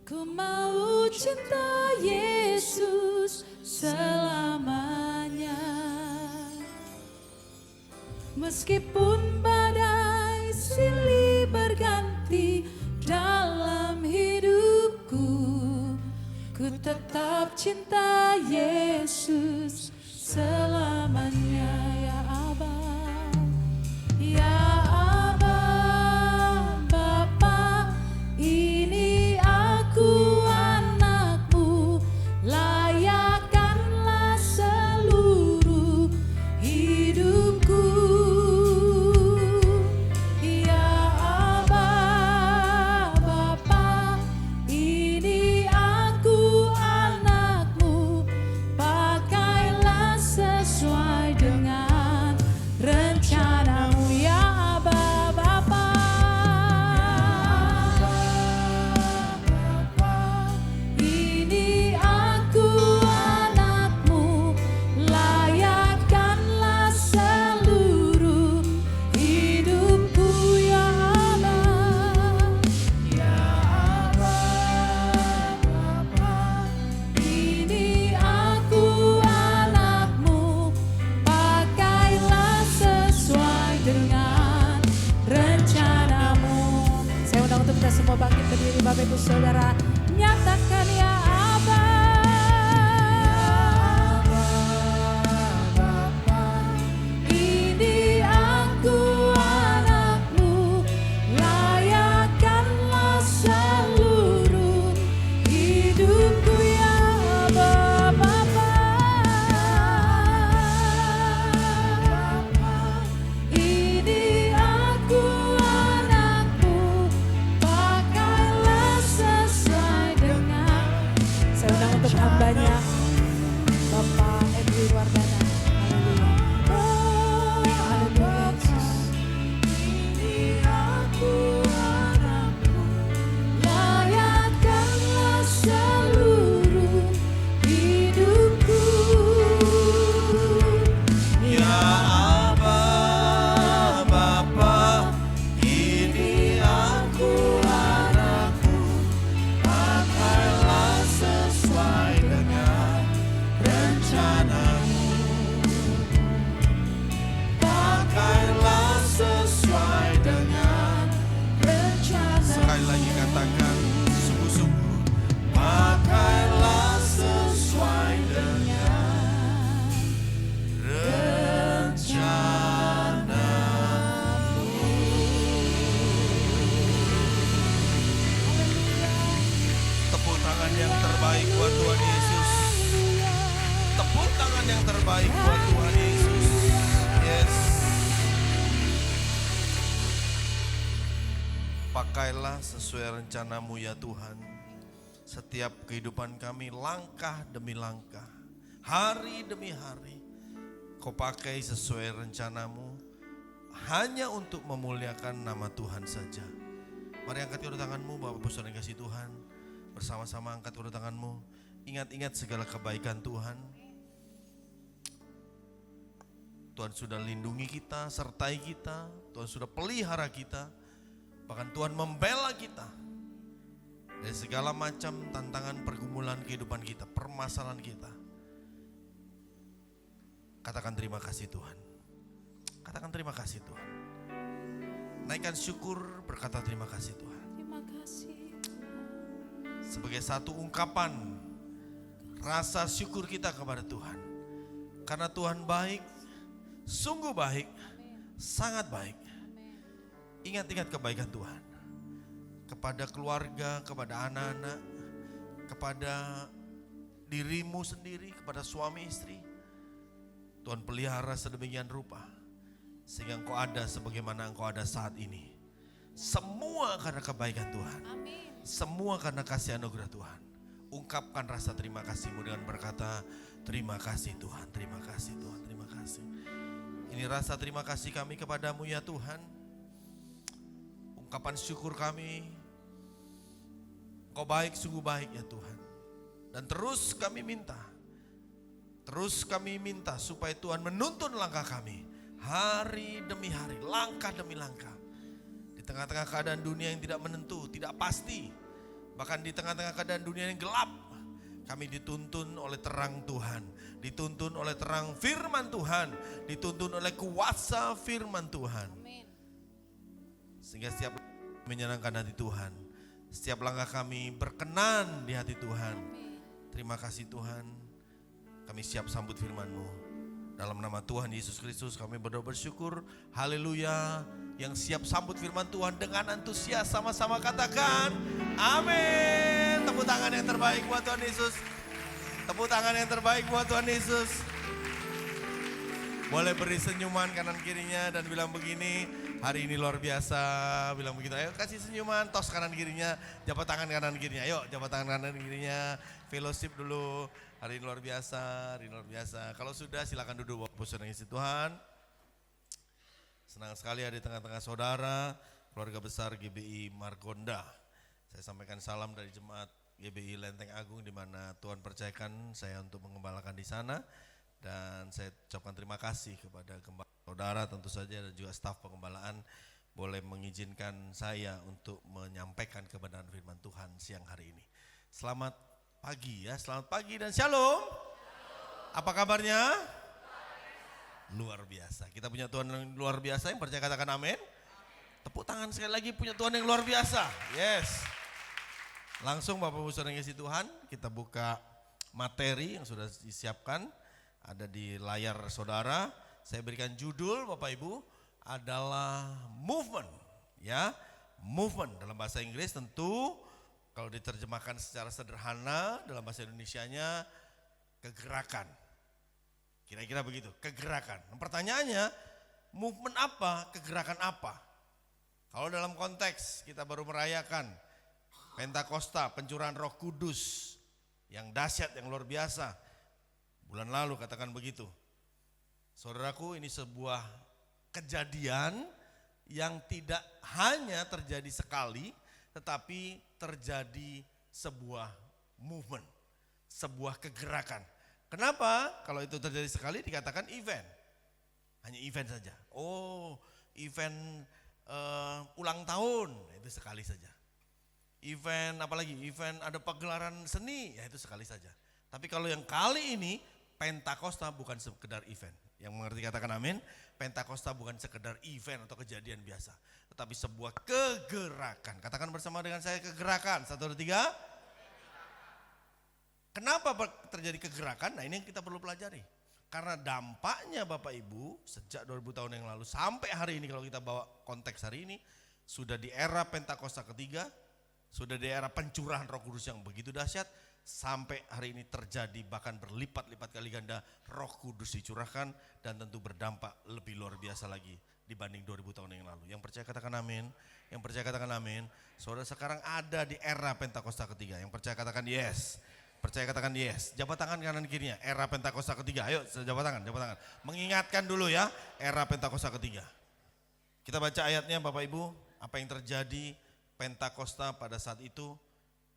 Ku mau cinta Yesus selamanya. Meskipun badai silih berganti dalam hidup. cinta Yesus selamanya ya Aba. Ya Aba, Bapa, ini aku anakmu, layakkanlah seluruh hidupku. Ya Aba, Bapa, ini aku anakmu, pakailah sesuai dengan rencanamu. Ya Aba, Bapa, ini aku anakmu, layakkanlah seluruh hidupku. Ya Aba, ya Aba, Bapa, ini aku anakmu, pakailah sesuai dengan rencanamu. Saya undang untuk kita semua bangkit berdiri, Bapak Ibu Saudara, nyatakan ya Aba. Ini aku anakmu, layakkanlah seluruh hidupku. Ya Aba, Bapa, ini aku anakmu, pakailah sesuai dengan. Saya undang untuk hambanya Bapak Edwin Wardana. Haleluya. Haleluya Yesus. Ini aku anakmu, layakkanlah seluruh hidupku. Ya Aba, Bapa, ini aku anakmu, pakailah sesuai dengan rencanamu. Pakailah sesuai dengan rencanamu. Sekali lagi katakan sungguh-sungguh. Pakailah sesuai dengan rencanamu. Tepuk tangan yang terbaik buat Tuhan Yesus. Tepuk tangan yang terbaik buat Tuhan Yesus. Yes. Pakailah sesuai rencanamu ya Tuhan. Setiap kehidupan kami langkah demi langkah, hari demi hari, Kau pakai sesuai rencanamu, hanya untuk memuliakan nama Tuhan saja. Mari angkat kedua tanganmu, Bapak Ibu Saudara yang kasih Tuhan. Bersama-sama angkat kedua tanganmu. Ingat-ingat segala kebaikan Tuhan. Tuhan sudah lindungi kita, sertai kita. Tuhan sudah pelihara kita. Bahkan Tuhan membela kita dari segala macam tantangan pergumulan kehidupan kita, permasalahan kita. Katakan terima kasih Tuhan. Katakan terima kasih Tuhan. Naikkan syukur, berkata terima kasih Tuhan. Terima kasih. Sebagai satu ungkapan rasa syukur kita kepada Tuhan. Karena Tuhan baik, sungguh baik, sangat baik. Ingat-ingat kebaikan Tuhan. Kepada keluarga, kepada anak-anak, kepada dirimu sendiri, kepada suami istri. Tuhan pelihara sedemikian rupa. Sehingga engkau ada sebagaimana engkau ada saat ini. Semua karena kebaikan Tuhan. Semua karena kasih anugerah Tuhan. Ungkapkan rasa terima kasihmu dengan berkata, terima kasih Tuhan, terima kasih Tuhan, terima kasih. Ini rasa terima kasih kami kepadamu ya Tuhan. Ungkapan syukur kami, Engkau baik, sungguh baik ya Tuhan. Dan terus kami minta supaya Tuhan menuntun langkah kami. Hari demi hari, langkah demi langkah. Di tengah-tengah keadaan dunia yang tidak menentu, tidak pasti. Bahkan di tengah-tengah keadaan dunia yang gelap, kami dituntun oleh terang Tuhan. Dituntun oleh terang firman Tuhan. Dituntun oleh kuasa firman Tuhan. Sehingga setiap menyenangkan hati Tuhan. Setiap langkah kami berkenan di hati Tuhan. Terima kasih Tuhan, kami siap sambut firman-Mu. Dalam nama Tuhan Yesus Kristus kami berdoa bersyukur. Haleluya. Yang siap sambut firman Tuhan dengan antusias sama-sama katakan amin. Tepuk tangan yang terbaik buat Tuhan Yesus. Tepuk tangan yang terbaik buat Tuhan Yesus. Boleh beri senyuman kanan kirinya dan bilang begini, hari ini luar biasa. Bilang begitu, ayo kasih senyuman, tos kanan kirinya, jabat tangan kanan kirinya. Ayo jabat tangan kanan kirinya, fellowship dulu. Hari ini luar biasa, hari ini luar biasa. Kalau sudah silakan duduk Bapak Ibu Saudara Tuhan. Senang sekali ada di tengah-tengah saudara, keluarga besar GBI Margonda. Saya sampaikan salam dari jemaat GBI Lenteng Agung di mana Tuhan percayakan saya untuk mengembalakan di sana. Dan saya ucapkan terima kasih kepada gembala saudara tentu saja dan juga staf pengembalaan boleh mengizinkan saya untuk menyampaikan kebenaran firman Tuhan siang hari ini. Selamat pagi ya, selamat pagi dan shalom. Apa kabarnya? Luar biasa. Kita punya Tuhan yang luar biasa, yang percaya katakan amin. Tepuk tangan sekali lagi, punya Tuhan yang luar biasa. Yes. Langsung Bapak Ibu Saudara yang kasih Tuhan, kita buka materi yang sudah disiapkan. Ada di layar saudara, saya berikan judul Bapak Ibu adalah movement ya. Movement dalam bahasa Inggris tentu kalau diterjemahkan secara sederhana dalam bahasa Indonesianya kegerakan. Kira-kira begitu, kegerakan. Pertanyaannya, movement apa, kegerakan apa? Kalau dalam konteks kita baru merayakan Pentakosta, pencurahan Roh Kudus yang dahsyat, yang luar biasa. Bulan lalu katakan begitu. Saudaraku, ini sebuah kejadian yang tidak hanya terjadi sekali, tetapi terjadi sebuah movement, sebuah kegerakan. Kenapa? Kalau itu terjadi sekali dikatakan event. Hanya event saja. Oh, event ulang tahun, itu sekali saja. Event apalagi? Event ada pagelaran seni, ya itu sekali saja. Tapi kalau yang kali ini Pentakosta bukan sekedar event. Yang mengerti katakan amin. Pentakosta bukan sekedar event atau kejadian biasa, tetapi sebuah kegerakan. Katakan bersama dengan saya, kegerakan. 1, 2, 3. Kenapa terjadi kegerakan? Nah, ini yang kita perlu pelajari. Karena dampaknya Bapak Ibu sejak 2000 tahun yang lalu sampai hari ini, kalau kita bawa konteks hari ini, sudah di era Pentakosta ketiga, sudah di era pencurahan Roh Kudus yang begitu dahsyat. Sampai hari ini terjadi bahkan berlipat-lipat kali ganda Roh Kudus dicurahkan dan tentu berdampak lebih luar biasa lagi dibanding 2000 tahun yang lalu. Yang percaya katakan amin. Yang percaya katakan amin. Saudara sekarang ada di era Pentakosta ketiga. Yang percaya katakan yes. Percaya katakan yes. Jabat tangan kanan kirinya. Era Pentakosta ketiga. Ayo jabat tangan, jabat tangan. Mengingatkan dulu ya, era Pentakosta ketiga. Kita baca ayatnya Bapak Ibu. Apa yang terjadi Pentakosta pada saat itu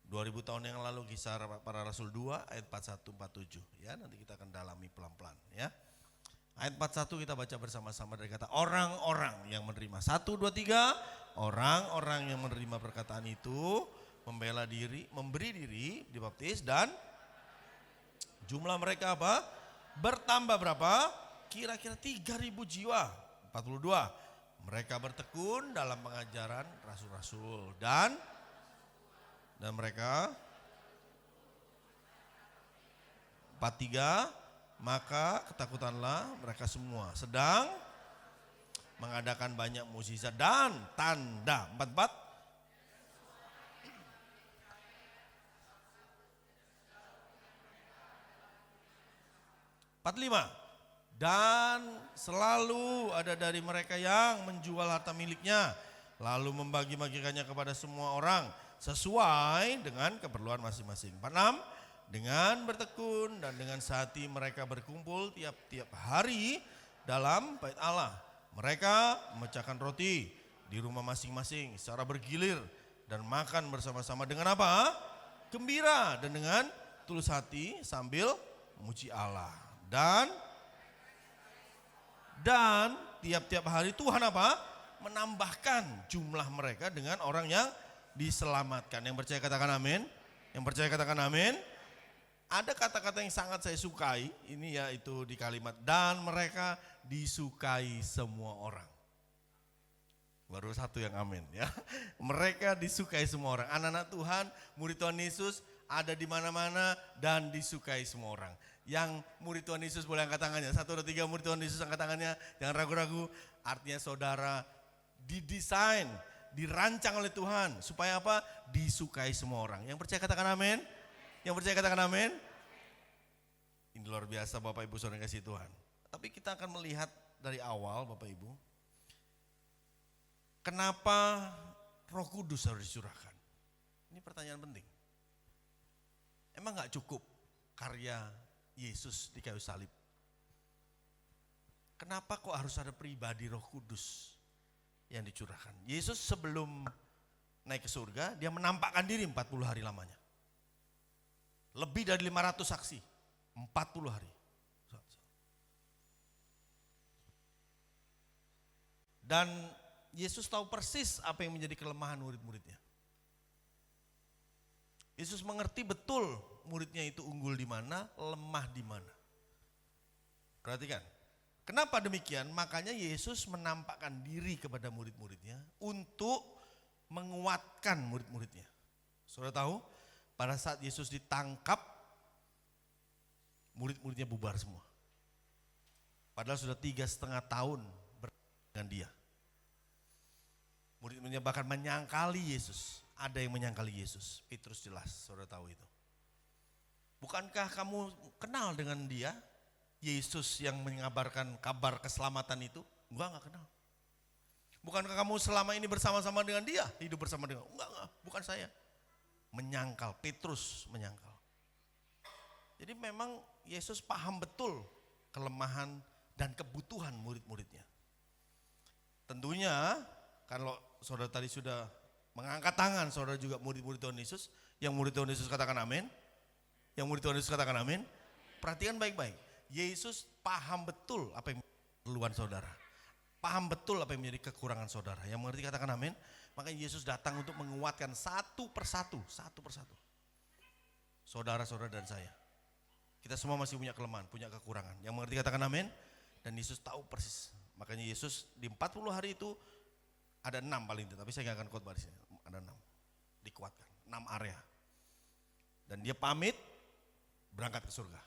2000 tahun yang lalu, Kisah Para Rasul 2 ayat 41-47 ya, nanti kita akan dalami pelan-pelan ya. Ayat 41 kita baca bersama-sama dari kata orang-orang yang menerima. 1, 2, 3. Orang-orang yang menerima perkataan itu membela diri, memberi diri, dibaptis dan jumlah mereka apa? Bertambah berapa? Kira-kira 3.000 jiwa. 42. Mereka bertekun dalam pengajaran rasul-rasul dan mereka 43, maka ketakutanlah mereka semua, sedang mengadakan banyak mukjizat dan tanda. 44, dan selalu ada dari mereka yang menjual harta miliknya, lalu membagi-bagikannya kepada semua orang sesuai dengan keperluan masing-masing. 46, dengan bertekun dan dengan sehati mereka berkumpul tiap-tiap hari dalam bait Allah. Mereka memecahkan roti di rumah masing-masing secara bergilir dan makan bersama-sama dengan apa? Gembira dan dengan tulus hati sambil memuji Allah. Dan tiap-tiap hari Tuhan apa? Menambahkan jumlah mereka dengan orang yang diselamatkan. Yang percaya katakan amin. Yang percaya katakan amin. Ada kata-kata yang sangat saya sukai, ini yaitu di kalimat dan mereka disukai semua orang. Baru satu yang amin ya. Mereka disukai semua orang. Anak-anak Tuhan, murid Tuhan Yesus ada di mana-mana dan disukai semua orang. Yang murid Tuhan Yesus boleh angkat tangannya. 1, 2, 3 murid Tuhan Yesus angkat tangannya. Jangan ragu-ragu. Artinya saudara didesain, dirancang oleh Tuhan. Supaya apa? Disukai semua orang. Yang percaya katakan amin. Yang percaya katakan amin. Ini luar biasa Bapak Ibu saudara kasih Tuhan. Tapi kita akan melihat dari awal Bapak Ibu. Kenapa Roh Kudus harus dicurahkan? Ini pertanyaan penting. Emang gak cukup karya Yesus di kayu salib? Kenapa kok harus ada pribadi Roh Kudus yang dicurahkan? Yesus sebelum naik ke surga, dia menampakkan diri 40 hari lamanya. Lebih dari 500 saksi, 40 hari. Dan Yesus tahu persis apa yang menjadi kelemahan murid-muridnya. Yesus mengerti betul muridnya itu unggul di mana, lemah di mana. Perhatikan, kenapa demikian? Makanya Yesus menampakkan diri kepada murid-muridnya untuk menguatkan murid-muridnya. Saudara tahu, pada saat Yesus ditangkap, murid-muridnya bubar semua. Padahal sudah 3,5 tahun dengan dia. Murid-muridnya bahkan menyangkali Yesus. Ada yang menyangkali Yesus. Petrus jelas, saudara tahu itu. Bukankah kamu kenal dengan dia? Yesus yang mengabarkan kabar keselamatan itu? Enggak kenal. Bukankah kamu selama ini bersama-sama dengan dia? Hidup bersama dengan? Enggak, bukan saya. Menyangkal, Petrus menyangkal. Jadi memang Yesus paham betul kelemahan dan kebutuhan murid-muridnya. Tentunya kalau saudara tadi sudah mengangkat tangan, saudara juga murid-murid Tuhan Yesus. Yang murid Tuhan Yesus katakan amin. Yang murid Tuhan Yesus katakan amin. Perhatikan baik-baik. Yesus paham betul apa yang menjadi keluhan saudara. Paham betul apa yang menjadi kekurangan saudara. Yang mengerti katakan amin. Makanya Yesus datang untuk menguatkan satu persatu. Saudara-saudara dan saya. Kita semua masih punya kelemahan, punya kekurangan. Yang mengerti katakan amin. Dan Yesus tahu persis. Makanya Yesus di 40 hari itu ada 6 paling tidak, tapi saya nggak akan khotbah di sini. Ada 6, dikuatkan, 6 area. Dan dia pamit berangkat ke surga.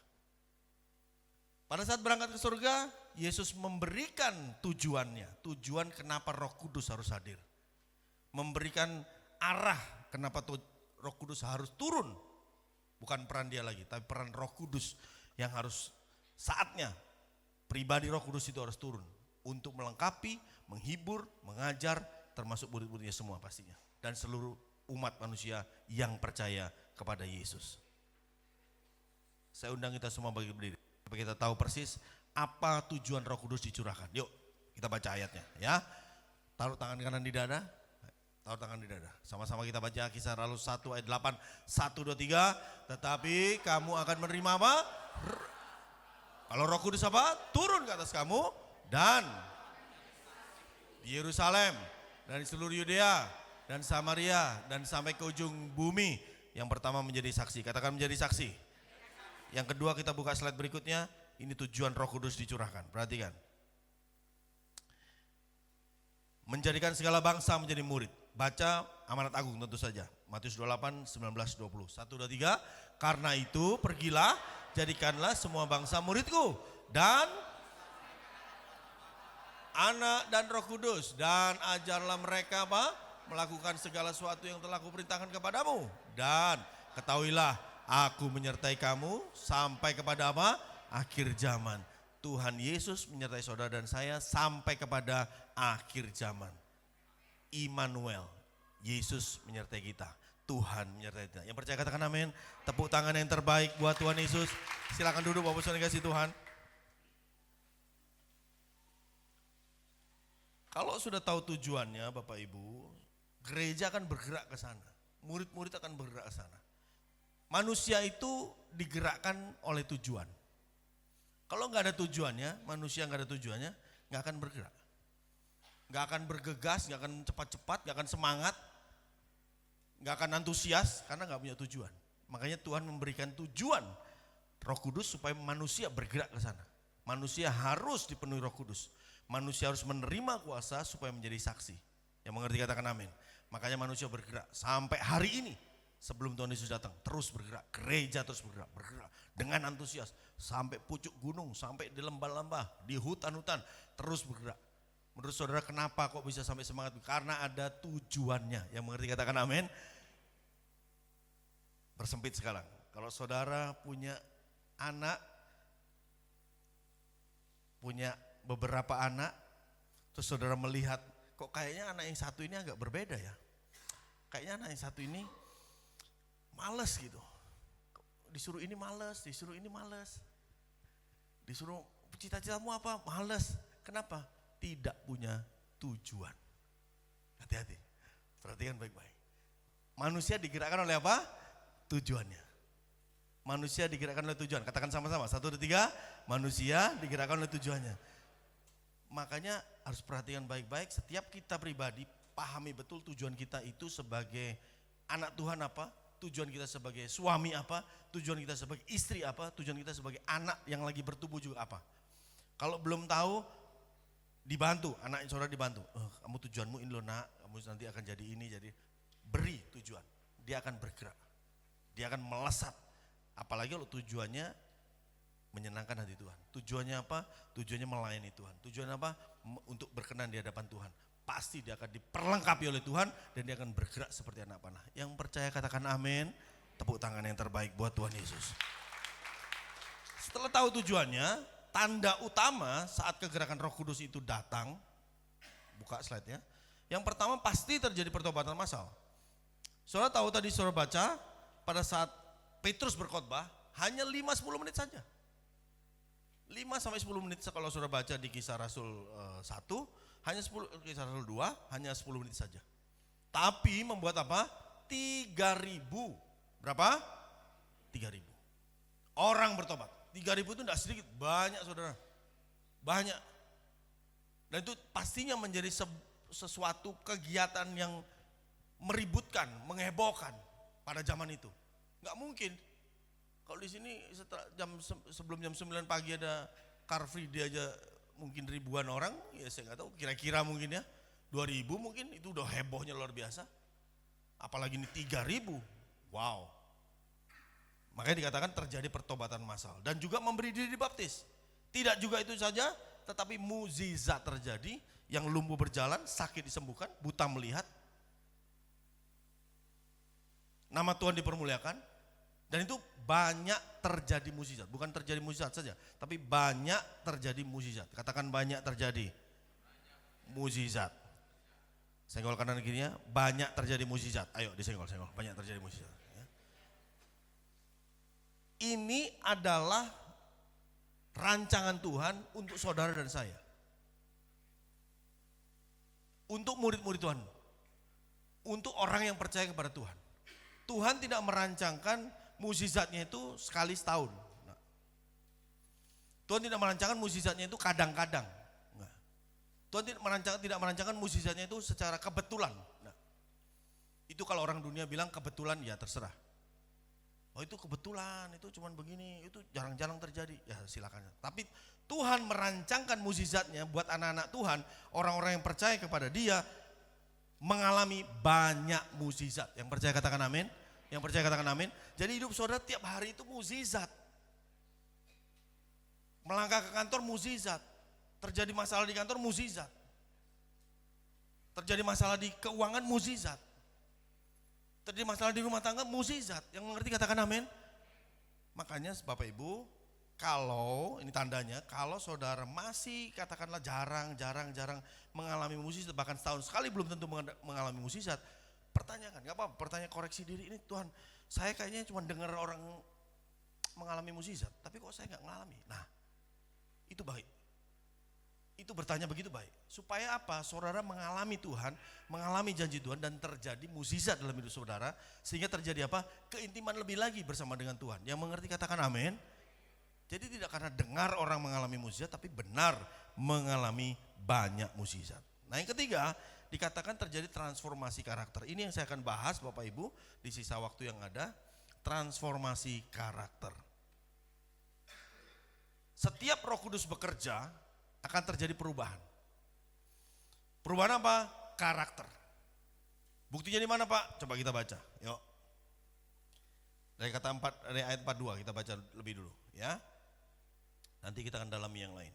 Pada saat berangkat ke surga, Yesus memberikan tujuannya, tujuan kenapa Roh Kudus harus hadir. Memberikan arah kenapa Roh Kudus harus turun. Bukan peran dia lagi, tapi peran Roh Kudus yang harus saatnya pribadi Roh Kudus itu harus turun. Untuk melengkapi, menghibur, mengajar, termasuk murid-muridnya semua pastinya. Dan seluruh umat manusia yang percaya kepada Yesus. Saya undang kita semua bagi berdiri. Supaya kita tahu persis apa tujuan Roh Kudus dicurahkan. Yuk kita baca ayatnya ya. Taruh tangan kanan di dada. Taruh tangan di dada. Sama-sama kita baca Kisah Rasul 1 ayat 8. 1, 2, 3. Tetapi kamu akan menerima apa? Kalau Roh Kudus apa? Turun ke atas kamu. Dan di Yerusalem dan di seluruh Yudea dan Samaria dan sampai ke ujung bumi. Yang pertama menjadi saksi, katakan menjadi saksi. Yang kedua kita buka slide berikutnya, ini tujuan Roh Kudus dicurahkan, perhatikan. Menjadikan segala bangsa menjadi murid. Baca amanat agung tentu saja, Matius 28, 19, 20. 1, 2, 3, karena itu pergilah, jadikanlah semua bangsa muridku. Dan Anak dan Roh Kudus, dan ajarlah mereka apa? Melakukan segala sesuatu yang telah kuperintahkan kepadamu. Dan ketahuilah, aku menyertai kamu sampai kepada apa? Akhir zaman. Tuhan Yesus menyertai saudara dan saya sampai kepada akhir zaman. Immanuel, Yesus menyertai kita. Tuhan menyertai kita. Yang percaya katakan amin. Tepuk tangan yang terbaik buat Tuhan Yesus. Silakan duduk Bapak Saudara kasih Tuhan. Kalau sudah tahu tujuannya Bapak Ibu, gereja akan bergerak ke sana. Murid-murid akan bergerak ke sana. Manusia itu digerakkan oleh tujuan. Kalau nggak ada tujuannya, manusia nggak ada tujuannya, nggak akan bergerak. Nggak akan bergegas, nggak akan cepat-cepat, nggak akan semangat, nggak akan antusias karena nggak punya tujuan. Makanya Tuhan memberikan tujuan Roh Kudus supaya manusia bergerak ke sana. Manusia harus dipenuhi Roh Kudus. Manusia harus menerima kuasa supaya menjadi saksi. Yang mengerti katakan amin. Makanya manusia bergerak sampai hari ini. Sebelum Tuhan Yesus datang, terus bergerak. Gereja terus bergerak dengan antusias. Sampai pucuk gunung, sampai di lembah-lembah, di hutan-hutan, terus bergerak. Menurut saudara kenapa kok bisa sampai semangat? Karena ada tujuannya. Yang mengerti katakan amin. Bersempit sekarang. Kalau saudara punya anak, punya beberapa anak, terus saudara melihat, kok kayaknya anak yang satu ini agak berbeda ya. Kayaknya anak yang satu ini males gitu. Disuruh ini males, disuruh ini males. Disuruh cita-citamu apa? Males. Kenapa? Tidak punya tujuan. Hati-hati, perhatikan baik-baik. Manusia digerakkan oleh apa? Tujuannya. Manusia digerakkan oleh tujuan. Katakan sama-sama, 1, 2, 3. Manusia digerakkan oleh tujuannya. Makanya harus perhatikan baik-baik. Setiap kita pribadi pahami betul tujuan kita itu sebagai anak Tuhan apa, tujuan kita sebagai suami apa, tujuan kita sebagai istri apa, tujuan kita sebagai anak yang lagi bertumbuh juga apa. Kalau belum tahu, dibantu, anak saudara dibantu. Kamu tujuanmu ini loh nak, kamu nanti akan jadi ini, jadi beri tujuan. Dia akan bergerak, dia akan melesat. Apalagi kalau tujuannya menyenangkan hati Tuhan. Tujuannya apa? Tujuannya melayani Tuhan. Tujuannya apa? Untuk berkenan di hadapan Tuhan. Pasti dia akan diperlengkapi oleh Tuhan dan dia akan bergerak seperti anak panah. Yang percaya katakan amin. Tepuk tangan yang terbaik buat Tuhan Yesus. Setelah tahu tujuannya, tanda utama saat kegerakan Roh Kudus itu datang, buka slide-nya. Yang pertama pasti terjadi pertobatan massal. Saudara tahu tadi saudara baca pada saat Petrus berkhotbah hanya 5-10 menit saja. 5-10 menit kalau saudara baca di Kisah Rasul 1, hanya 10, Kisah Rasul 2 hanya 10 menit saja. Tapi membuat apa? 3.000. Berapa? 3.000. Orang bertobat. 3.000 itu tidak sedikit, banyak saudara. Banyak. Dan itu pastinya menjadi sesuatu kegiatan yang meributkan, menghebohkan pada zaman itu. Enggak mungkin. Kalau di sini sebelum jam 9 pagi ada Car Free Day aja mungkin ribuan orang, ya saya nggak tahu, kira-kira mungkin ya 2.000 mungkin, itu udah hebohnya luar biasa. Apalagi ini 3.000, wow. Makanya dikatakan terjadi pertobatan massal dan juga memberi diri dibaptis. Tidak juga itu saja, tetapi mukjizat terjadi, yang lumpuh berjalan, sakit disembuhkan, buta melihat. Nama Tuhan dipermuliakan. Dan itu banyak terjadi mukjizat, bukan terjadi mukjizat saja, tapi banyak terjadi mukjizat. Katakan banyak terjadi mukjizat. Senggol kanan kirinya, banyak terjadi mukjizat. Ayo disenggol, banyak terjadi mukjizat. Ya. Ini adalah rancangan Tuhan untuk saudara dan saya. Untuk murid-murid Tuhan. Untuk orang yang percaya kepada Tuhan. Tuhan tidak merancangkan mukjizatnya itu sekali setahun. Nah, Tuhan tidak merancangkan mukjizatnya itu kadang-kadang. Nah, Tuhan tidak merancangkan mukjizatnya itu secara kebetulan. Nah, itu kalau orang dunia bilang kebetulan, ya terserah. Oh itu kebetulan, itu cuman begini, itu jarang-jarang terjadi. Ya silakan. Tapi Tuhan merancangkan mukjizatnya buat anak-anak Tuhan, orang-orang yang percaya kepada Dia, mengalami banyak mukjizat. Yang percaya katakan amin. Yang percaya katakan amin. Jadi hidup saudara tiap hari itu mukjizat. Melangkah ke kantor mukjizat. Terjadi masalah di kantor mukjizat. Terjadi masalah di keuangan mukjizat. Terjadi masalah di rumah tangga mukjizat. Yang mengerti katakan amin. Makanya Bapak Ibu, kalau ini tandanya, kalau saudara masih katakanlah jarang mengalami mukjizat, bahkan setahun sekali belum tentu mengalami mukjizat, pertanyakan, nggak apa-apa, pertanyaan koreksi diri ini, Tuhan, saya kayaknya cuma dengar orang mengalami mukjizat, tapi kok saya nggak mengalami. Nah, itu baik. Itu bertanya begitu baik. Supaya apa? Saudara mengalami Tuhan, mengalami janji Tuhan dan terjadi mukjizat dalam hidup saudara, sehingga terjadi apa? Keintiman lebih lagi bersama dengan Tuhan. Yang mengerti katakan amin. Jadi tidak karena dengar orang mengalami mukjizat, tapi benar mengalami banyak mukjizat. Nah yang ketiga, dikatakan terjadi transformasi karakter. Ini yang saya akan bahas Bapak Ibu di sisa waktu yang ada, transformasi karakter. Setiap Roh Kudus bekerja akan terjadi perubahan. Perubahan apa? Karakter. Buktinya di mana Pak? Coba kita baca. Yuk. Dari kata 4, dari ayat 42 kita baca lebih dulu ya. Nanti kita akan dalami yang lain.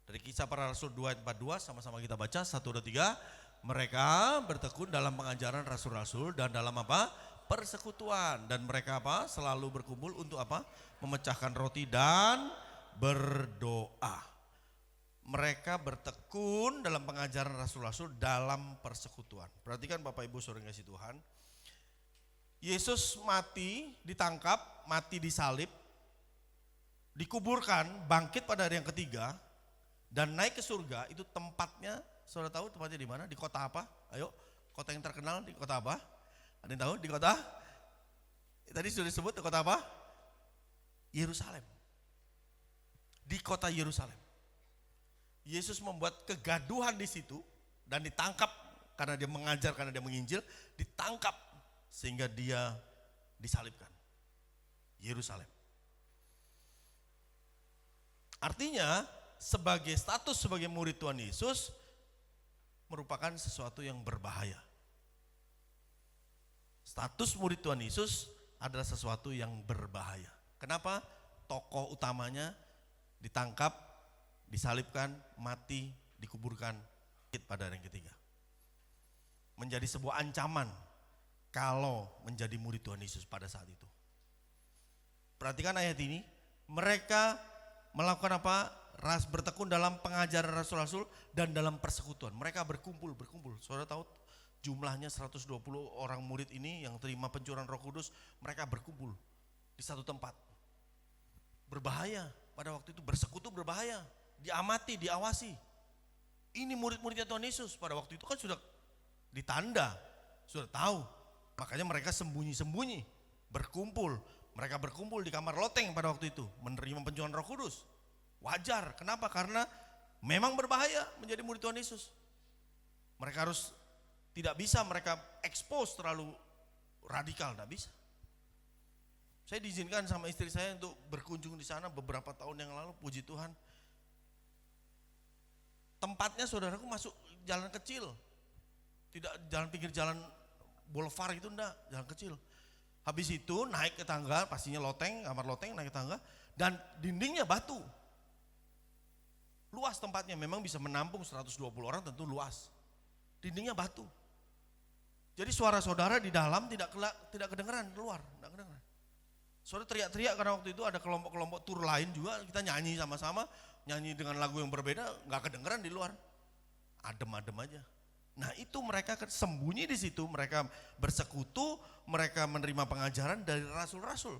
Dari Kisah Para Rasul 2 ayat 42 sama-sama kita baca 1, 2, 3. Mereka bertekun dalam pengajaran rasul-rasul dan dalam apa? Persekutuan. Dan mereka apa? Selalu berkumpul untuk apa? Memecahkan roti dan berdoa. Mereka bertekun dalam pengajaran rasul-rasul dalam persekutuan. Perhatikan Bapak Ibu saudara yang kasih Tuhan. Yesus mati, ditangkap, mati disalib, dikuburkan, bangkit pada hari yang ketiga, dan naik ke surga. Itu tempatnya, saudara tahu tempatnya di mana? Di kota apa? Ayo, kota yang terkenal di kota apa? Ada yang tahu di kota? Tadi sudah disebut di kota apa? Yerusalem. Di kota Yerusalem. Yesus membuat kegaduhan di situ dan ditangkap karena dia mengajar, karena dia menginjil, ditangkap sehingga dia disalibkan. Yerusalem. Artinya sebagai status sebagai murid Tuhan Yesus merupakan sesuatu yang berbahaya. Status murid Tuhan Yesus adalah sesuatu yang berbahaya. Kenapa? Tokoh utamanya ditangkap, disalibkan, mati, dikuburkan pada hari yang ketiga. Menjadi sebuah ancaman kalau menjadi murid Tuhan Yesus pada saat itu. Perhatikan ayat ini, mereka melakukan apa? Bertekun dalam pengajaran rasul-rasul dan dalam persekutuan. Mereka berkumpul. Saudara tahu jumlahnya 120 orang murid ini yang terima pencurahan Roh Kudus, mereka berkumpul di satu tempat. Berbahaya, pada waktu itu bersekutu berbahaya, diamati, diawasi. Ini murid-muridnya Tuhan Yesus, pada waktu itu kan sudah ditanda, sudah tahu. Makanya mereka sembunyi-sembunyi, berkumpul. Mereka berkumpul di kamar loteng pada waktu itu, menerima pencurahan Roh Kudus. Wajar, kenapa? Karena memang berbahaya menjadi murid Tuhan Yesus. Mereka harus, tidak bisa mereka expose terlalu radikal, tidak bisa. Saya diizinkan sama istri saya untuk berkunjung di sana beberapa tahun yang lalu, puji Tuhan. Tempatnya saudaraku masuk jalan kecil, tidak jalan pinggir jalan boulevard itu enggak, jalan kecil. Habis itu naik ke tangga, pastinya loteng, kamar loteng, naik ke tangga, dan dindingnya batu. Luas tempatnya, memang bisa menampung 120 orang, tentu luas. Dindingnya batu. Jadi suara saudara di dalam tidak kedengeran, keluar, tidak kedengeran. Saudara teriak-teriak karena waktu itu ada kelompok-kelompok tur lain juga, kita nyanyi sama-sama, nyanyi dengan lagu yang berbeda, nggak kedengeran di luar. Adem-adem aja. Nah itu mereka sembunyi di situ, mereka bersekutu, mereka menerima pengajaran dari rasul-rasul.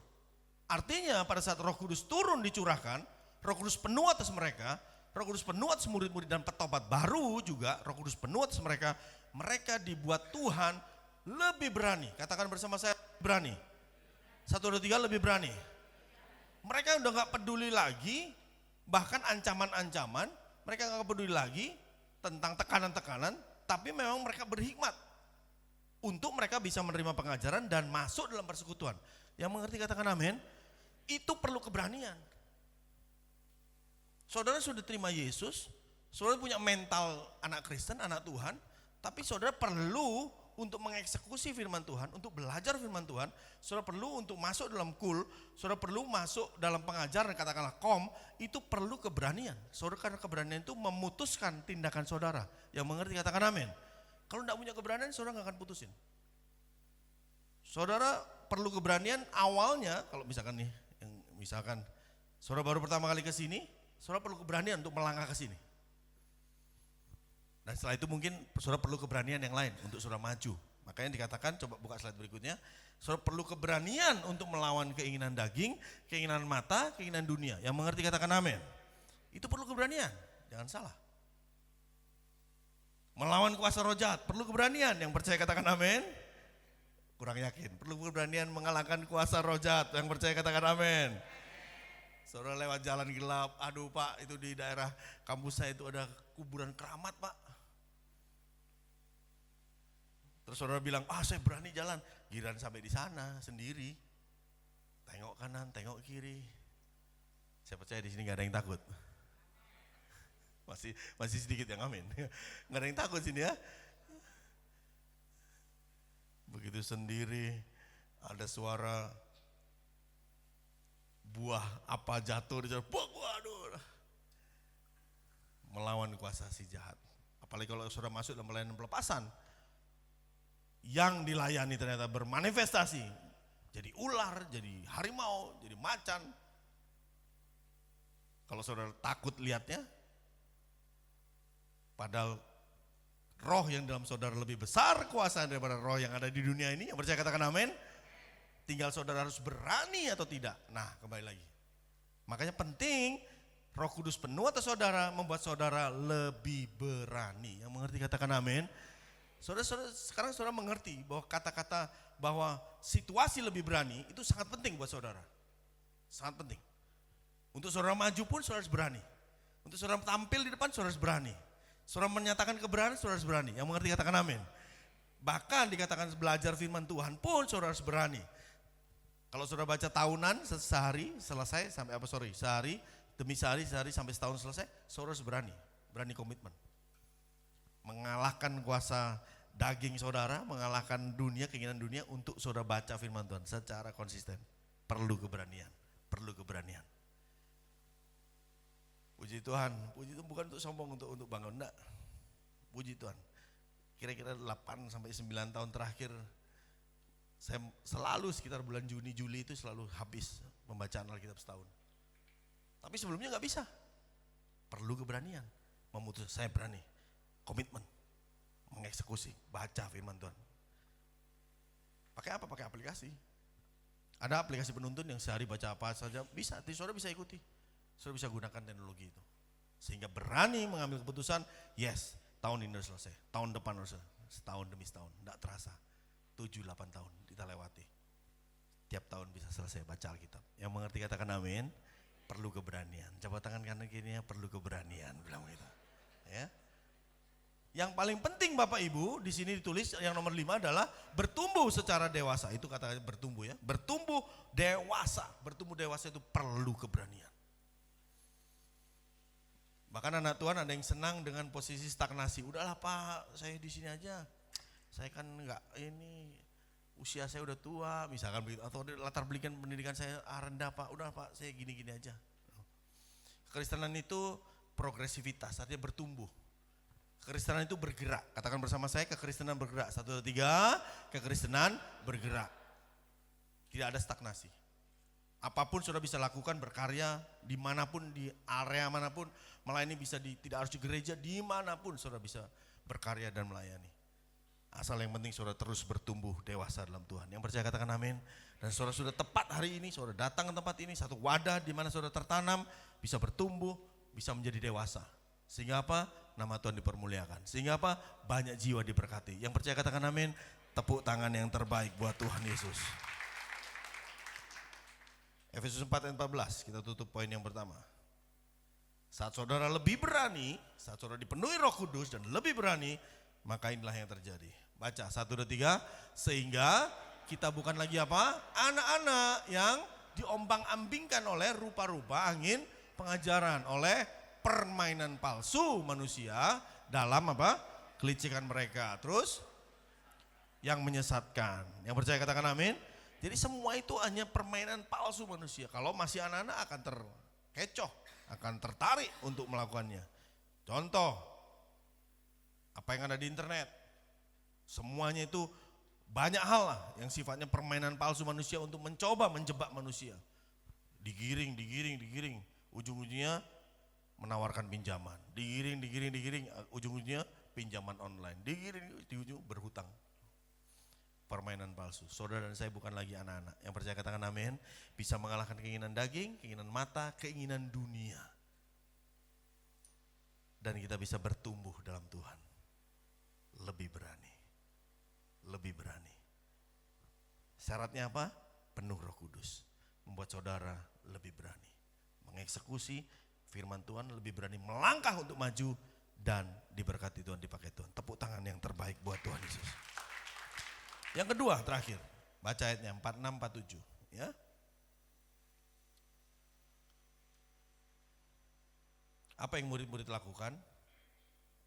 Artinya pada saat Roh Kudus turun dicurahkan, Roh Kudus penuh atas mereka, Roh Kudus penuh atas murid-murid dan petobat baru juga, Roh Kudus penuh atas mereka, mereka dibuat Tuhan lebih berani. Katakan bersama saya, berani. 1, 2, 3, lebih berani. Mereka udah gak peduli lagi, bahkan ancaman-ancaman, mereka gak peduli lagi tentang tekanan-tekanan, tapi memang mereka berhikmat untuk mereka bisa menerima pengajaran dan masuk dalam persekutuan. Yang mengerti katakan amin. Itu perlu keberanian. Saudara sudah terima Yesus, saudara punya mental anak Kristen, anak Tuhan, tapi saudara perlu untuk mengeksekusi firman Tuhan, untuk belajar firman Tuhan, saudara perlu untuk masuk dalam kul, saudara perlu masuk dalam pengajaran, katakanlah itu perlu keberanian. Saudara, karena keberanian itu memutuskan tindakan saudara. Yang mengerti katakan amin. Kalau tidak punya keberanian, saudara nggak akan putusin. Saudara perlu keberanian awalnya, kalau misalkan nih, misalkan saudara baru pertama kali ke sini, saudara perlu keberanian untuk melangkah ke sini. Dan setelah itu mungkin saudara perlu keberanian yang lain untuk saudara maju. Makanya dikatakan, coba buka slide berikutnya, saudara perlu keberanian untuk melawan keinginan daging, keinginan mata, keinginan dunia. Yang mengerti katakan amin. Itu perlu keberanian, jangan salah. Melawan kuasa roh jahat, perlu keberanian. Yang percaya katakan amin. Kurang yakin, perlu keberanian mengalahkan kuasa roh jahat. Yang percaya katakan amin. Saudara lewat jalan gelap, aduh Pak, itu di daerah kampus saya itu ada kuburan keramat Pak. Terus saudara bilang, saya berani jalan. Giliran sampai di sana sendiri, tengok kanan, tengok kiri. Saya percaya di sini nggak ada yang takut. Masih sedikit yang amin. Nggak ada yang takut sini ya. Begitu sendiri, ada suara buah apa jatuh di jalan, waduh, melawan kuasa si jahat. Apalagi kalau saudara masuk dalam pelayanan pelepasan, yang dilayani ternyata bermanifestasi, jadi ular, jadi harimau, jadi macan. Kalau saudara takut lihatnya, padahal roh yang dalam saudara lebih besar kuasa daripada roh yang ada di dunia ini. Yang percaya katakan amin. Tinggal saudara harus berani atau tidak. Nah, kembali lagi. Makanya penting Roh Kudus penuh atas saudara, membuat saudara lebih berani. Yang mengerti katakan amin. Sekarang saudara mengerti bahwa kata-kata bahwa situasi lebih berani itu sangat penting buat saudara. Sangat penting. Untuk saudara maju pun saudara harus berani. Untuk saudara tampil di depan saudara harus berani. Saudara menyatakan keberanian saudara harus berani. Yang mengerti katakan amin. Bahkan dikatakan belajar firman Tuhan pun saudara harus berani. Kalau saudara baca tahunan sehari selesai sampai sehari demi sehari sampai setahun selesai, saudara harus berani komitmen. Mengalahkan kuasa daging saudara, mengalahkan dunia, keinginan dunia untuk saudara baca firman Tuhan secara konsisten. Perlu keberanian. Puji Tuhan bukan untuk sombong, untuk bangga, enggak. Puji Tuhan. Kira-kira 8 sampai 9 tahun terakhir, saya selalu sekitar bulan Juni, Juli itu selalu habis pembacaan Alkitab setahun. Tapi sebelumnya nggak bisa. Perlu keberanian. Saya berani. Komitmen. Mengeksekusi. Baca firman Tuhan. Pakai apa? Pakai aplikasi. Ada aplikasi penuntun yang sehari baca apa saja. Bisa. Saudara bisa ikuti. Saudara bisa gunakan teknologi itu. Sehingga berani mengambil keputusan. Yes. Tahun ini harus selesai. Tahun depan harus selesai. Setahun demi setahun. Nggak terasa. 7-8 tahun kita lewati. Tiap tahun bisa selesai baca Alkitab. Yang mengerti katakan amin. Perlu keberanian. Coba tangan kanan kirinya, perlu keberanian, bilang gitu. Ya. Yang paling penting Bapak Ibu di sini ditulis yang nomor 5 adalah bertumbuh secara dewasa. Itu kata bertumbuh ya. Bertumbuh dewasa. Bertumbuh dewasa itu perlu keberanian. Bahkan anak Tuhan ada yang senang dengan posisi stagnasi. Udahlah Pak, saya di sini aja. Saya kan enggak usia saya udah tua misalkan begitu, atau latar belakang pendidikan saya rendah Pak, udah Pak saya gini-gini aja. Kekristenan itu progresivitas, artinya bertumbuh. Kekristenan itu bergerak, katakan bersama saya kekristenan bergerak. 1, 2, 3, kekristenan bergerak. Tidak ada stagnasi. Apapun sudah bisa lakukan, berkarya dimanapun, di area manapun, melayani bisa tidak harus di gereja, dimanapun saudara bisa berkarya dan melayani. Asal yang penting saudara terus bertumbuh dewasa dalam Tuhan. Yang percaya katakan amin. Dan saudara sudah tepat hari ini, saudara datang ke tempat ini, satu wadah di mana saudara tertanam, bisa bertumbuh, bisa menjadi dewasa. Sehingga apa? Nama Tuhan dipermuliakan. Sehingga apa? Banyak jiwa diberkati. Yang percaya katakan amin. Tepuk tangan yang terbaik buat Tuhan Yesus. Efesus 4 ayat 14, kita tutup poin yang pertama. Saat saudara lebih berani, saat saudara dipenuhi Roh Kudus dan lebih berani, maka inilah yang terjadi. Baca 1, 2, 3. Sehingga kita bukan lagi apa? Anak-anak yang diombang-ambingkan oleh rupa-rupa angin pengajaran, oleh permainan palsu manusia dalam apa? Kelicikan mereka. Terus yang menyesatkan. Yang percaya katakan amin. Jadi semua itu hanya permainan palsu manusia. Kalau masih anak-anak akan terkecoh, akan tertarik untuk melakukannya. Contoh, apa yang ada di internet, semuanya itu banyak hal lah yang sifatnya permainan palsu manusia untuk mencoba menjebak manusia. Digiring, ujung-ujungnya menawarkan pinjaman. Digiring, ujung-ujungnya pinjaman online. Digiring, di ujung berhutang. Permainan palsu. Saudara dan saya bukan lagi anak-anak. Yang percaya katakan amin. Bisa mengalahkan keinginan daging, keinginan mata, keinginan dunia. Dan kita bisa bertumbuh dalam Tuhan. Lebih berani. Syaratnya apa? Penuh Roh Kudus. Membuat saudara lebih berani. Mengeksekusi firman Tuhan, lebih berani melangkah untuk maju dan diberkati Tuhan, dipakai Tuhan. Tepuk tangan yang terbaik buat Tuhan Yesus. Yang kedua terakhir, baca ayatnya 46, 47 ya. Apa yang murid-murid lakukan?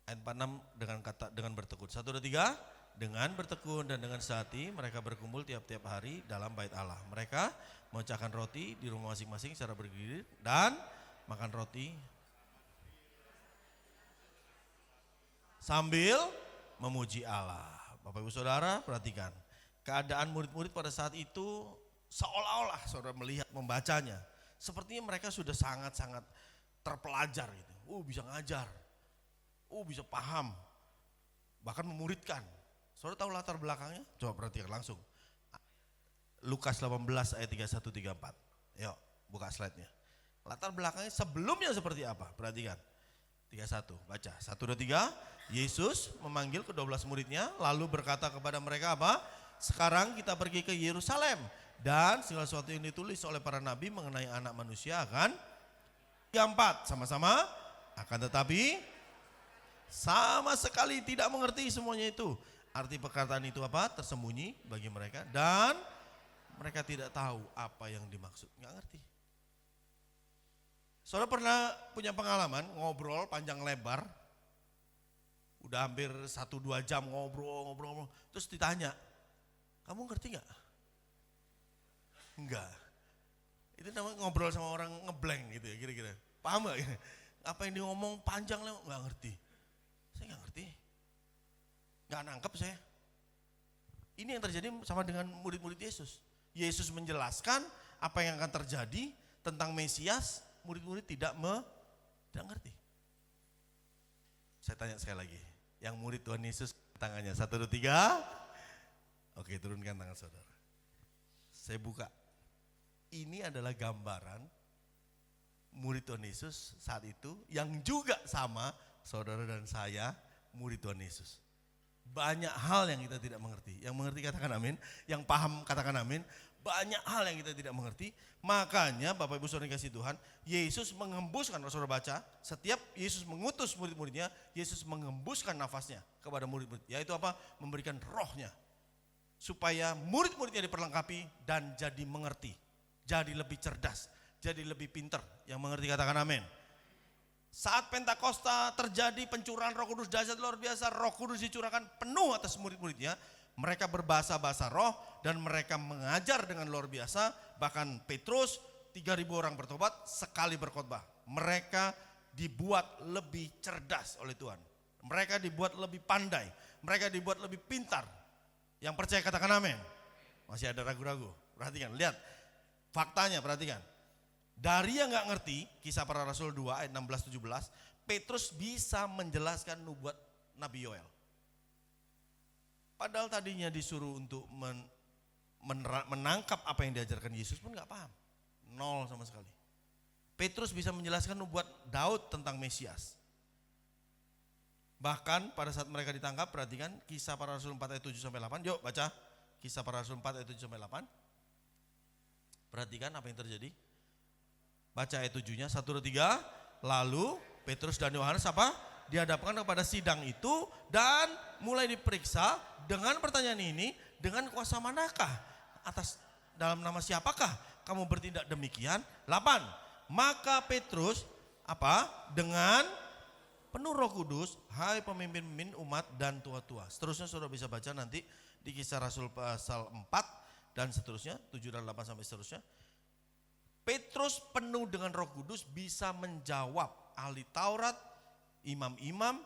Ayat 46 dengan bertekun. 1, 2, 3. Dengan bertekun dan dengan sehati mereka berkumpul tiap-tiap hari dalam bait Allah. Mereka memecahkan roti di rumah masing-masing secara bergilir dan makan roti sambil memuji Allah. Bapak Ibu Saudara perhatikan, keadaan murid-murid pada saat itu seolah-olah saudara melihat membacanya, sepertinya mereka sudah sangat-sangat terpelajar gitu. Bisa ngajar, bisa paham, bahkan memuridkan. Saudara tahu latar belakangnya? Coba perhatikan langsung. Lukas 18 ayat 31-34. Yuk buka slide-nya. Latar belakangnya sebelumnya seperti apa? Perhatikan. 31, baca. 1, 2, 3. Yesus memanggil ke-12 muridnya lalu berkata kepada mereka apa? Sekarang kita pergi ke Yerusalem dan segala sesuatu yang ditulis oleh para nabi mengenai anak manusia akan 34 sama-sama akan tetapi sama sekali tidak mengerti semuanya itu. Arti perkataan itu apa? Tersembunyi bagi mereka dan mereka tidak tahu apa yang dimaksud. Nggak ngerti. Saudara pernah punya pengalaman ngobrol panjang lebar, udah hampir 1-2 jam ngobrol, terus ditanya, kamu ngerti nggak? Enggak. Itu namanya ngobrol sama orang ngeblank gitu ya kira-kira. Paham nggak? Apa yang dia ngomong panjang lebar, nggak ngerti. Saya nggak ngerti. Nggak nangkep saya. Ini yang terjadi sama dengan murid-murid Yesus. Yesus menjelaskan apa yang akan terjadi tentang Mesias, murid-murid tidak ngerti. Saya tanya sekali lagi, yang murid Tuhan Yesus tangannya 1, 2, 3. Oke, turunkan tangan saudara. Saya buka. Ini adalah gambaran murid Tuhan Yesus saat itu yang juga sama saudara dan saya murid Tuhan Yesus. Banyak hal yang kita tidak mengerti. Yang mengerti katakan amin. Yang paham katakan amin. Banyak hal yang kita tidak mengerti. Makanya Bapak Ibu Saudara kasih Tuhan, Yesus mengembuskan, kalau saudara baca, setiap Yesus mengutus murid-muridnya, Yesus mengembuskan nafasnya kepada murid-murid. Yaitu apa? Memberikan rohnya. Supaya murid-muridnya diperlengkapi dan jadi mengerti. Jadi lebih cerdas. Jadi lebih pintar. Yang mengerti katakan amin. Saat Pentakosta terjadi pencurahan Roh Kudus dahsyat luar biasa, Roh Kudus dicurahkan penuh atas murid-muridnya. Mereka berbahasa-bahasa roh dan mereka mengajar dengan luar biasa. Bahkan Petrus 3.000 orang bertobat sekali berkhotbah. Mereka dibuat lebih cerdas oleh Tuhan. Mereka dibuat lebih pandai. Mereka dibuat lebih pintar. Yang percaya katakan amin. Masih ada ragu-ragu. Perhatikan, lihat faktanya, perhatikan. Dari yang gak ngerti, Kisah Para Rasul 2 ayat 16-17, Petrus bisa menjelaskan nubuat Nabi Yoel. Padahal tadinya disuruh untuk menangkap apa yang diajarkan Yesus pun gak paham. Nol sama sekali. Petrus bisa menjelaskan nubuat Daud tentang Mesias. Bahkan pada saat mereka ditangkap, perhatikan Kisah Para Rasul 4 ayat 7-8. Yuk baca Kisah Para Rasul 4 ayat 7-8. Perhatikan apa yang terjadi. Baca ayat 7-nya, 1, 2, 3. Lalu Petrus dan Yohanes apa? Dihadapkan kepada sidang itu dan mulai diperiksa dengan pertanyaan ini, dengan kuasa manakah? Atas dalam nama siapakah kamu bertindak demikian? 8. Maka Petrus apa? Dengan penuh Roh Kudus, hai pemimpin-pemimpin umat dan tua-tua. Seterusnya saudara bisa baca nanti di Kisah Rasul pasal 4 dan seterusnya, 7 dan 8 sampai seterusnya. Petrus penuh dengan Roh Kudus bisa menjawab ahli Taurat, imam-imam,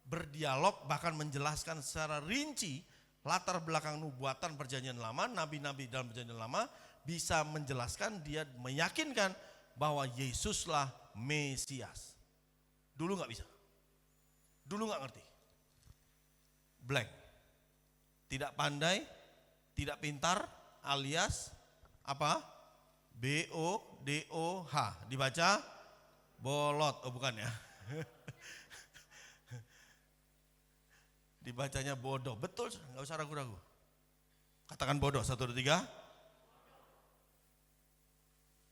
berdialog bahkan menjelaskan secara rinci latar belakang nubuatan perjanjian lama, nabi-nabi dalam perjanjian lama, bisa menjelaskan, dia meyakinkan bahwa Yesuslah Mesias. Dulu gak bisa. Dulu gak ngerti. Blank. Tidak pandai, tidak pintar, alias apa? B-O-D-O-H. Dibaca bolot. Oh bukan ya. Dibacanya bodoh. Betul, gak usah ragu-ragu. Katakan bodoh, 1, 2, 3.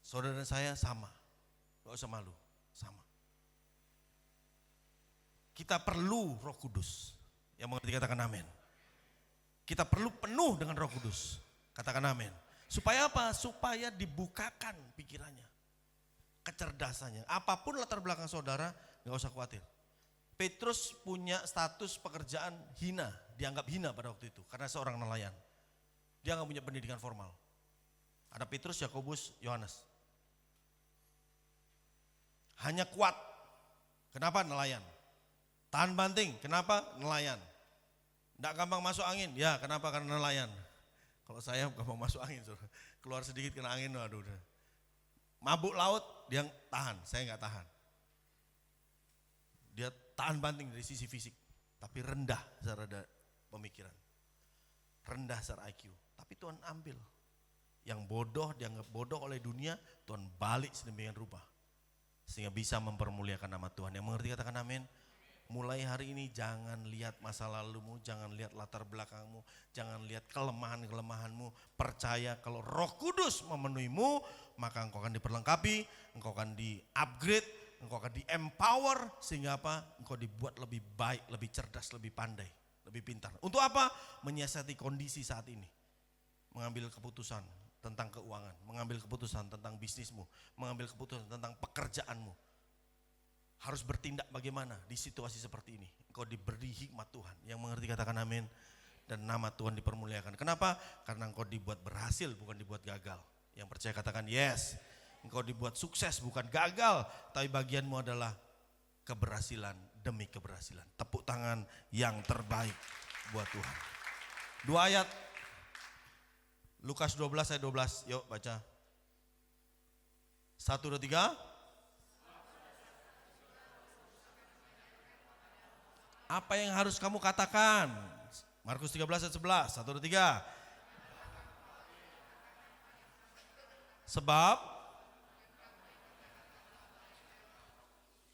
Saudara dan saya sama. Gak usah malu, sama. Kita perlu Roh Kudus. Yang mengerti katakan amin. Kita perlu penuh dengan Roh Kudus. Katakan amin. Supaya apa? Supaya dibukakan pikirannya, kecerdasannya. Apapun latar belakang saudara, gak usah khawatir. Petrus punya status pekerjaan hina, dianggap hina pada waktu itu karena seorang nelayan. Dia nggak punya pendidikan formal. Ada Petrus, Yakobus, Yohanes. Hanya kuat. Kenapa? Nelayan. Tahan banting. Kenapa? Nelayan. Nggak gampang masuk angin. Ya, kenapa? Karena nelayan. Kalau saya gampang masuk angin, saudara. Keluar sedikit kena angin, aduh udah. Mabuk laut, dia tahan. Saya nggak tahan. Dia tahan banting dari sisi fisik, tapi rendah secara pemikiran. Rendah secara IQ. Tapi Tuhan ambil. Yang bodoh dianggap bodoh oleh dunia, Tuhan balik sedemikian rupa. Sehingga bisa mempermuliakan nama Tuhan. Yang mengerti katakan amin. Mulai hari ini jangan lihat masa lalumu, jangan lihat latar belakangmu, jangan lihat kelemahan-kelemahanmu. Percaya kalau Roh Kudus memenuhimu, maka engkau akan diperlengkapi, engkau akan di-upgrade, engkau akan di-empower, sehingga apa? Engkau dibuat lebih baik, lebih cerdas, lebih pandai, lebih pintar. Untuk apa? Menyiasati kondisi saat ini. Mengambil keputusan tentang keuangan, mengambil keputusan tentang bisnismu, mengambil keputusan tentang pekerjaanmu. Harus bertindak bagaimana di situasi seperti ini. Engkau diberi hikmat Tuhan. Yang mengerti katakan amin. Dan nama Tuhan dipermuliakan. Kenapa? Karena engkau dibuat berhasil, bukan dibuat gagal. Yang percaya katakan yes. Engkau dibuat sukses, bukan gagal. Tapi bagianmu adalah keberhasilan demi keberhasilan. Tepuk tangan yang terbaik buat Tuhan. 2 ayat. Lukas 12 ayat 12. Yuk baca. 1, 2, 3. Apa yang harus kamu katakan? Markus 13 ayat 11. 1, 2, 3. Sebab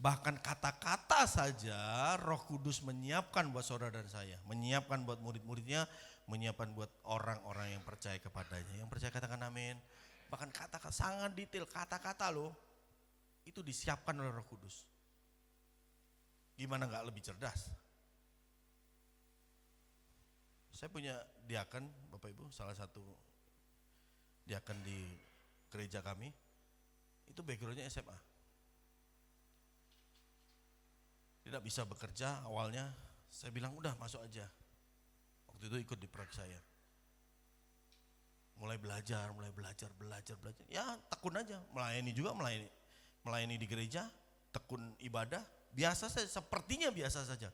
bahkan kata-kata saja Roh Kudus menyiapkan buat saudara dan saya. Menyiapkan buat murid-muridnya, menyiapkan buat orang-orang yang percaya kepadanya. Yang percaya katakan amin. Bahkan kata-kata sangat detail, kata-kata loh. Itu disiapkan oleh Roh Kudus. Gimana gak lebih cerdas? Saya punya diaken, Bapak Ibu, salah satu diaken di gereja kami. Itu backgroundnya SMA. Tidak bisa bekerja awalnya, saya bilang udah masuk aja. Waktu itu ikut di proyek saya. Mulai belajar. Ya tekun aja, melayani juga, melayani di gereja, tekun ibadah. Biasa saja, sepertinya biasa saja.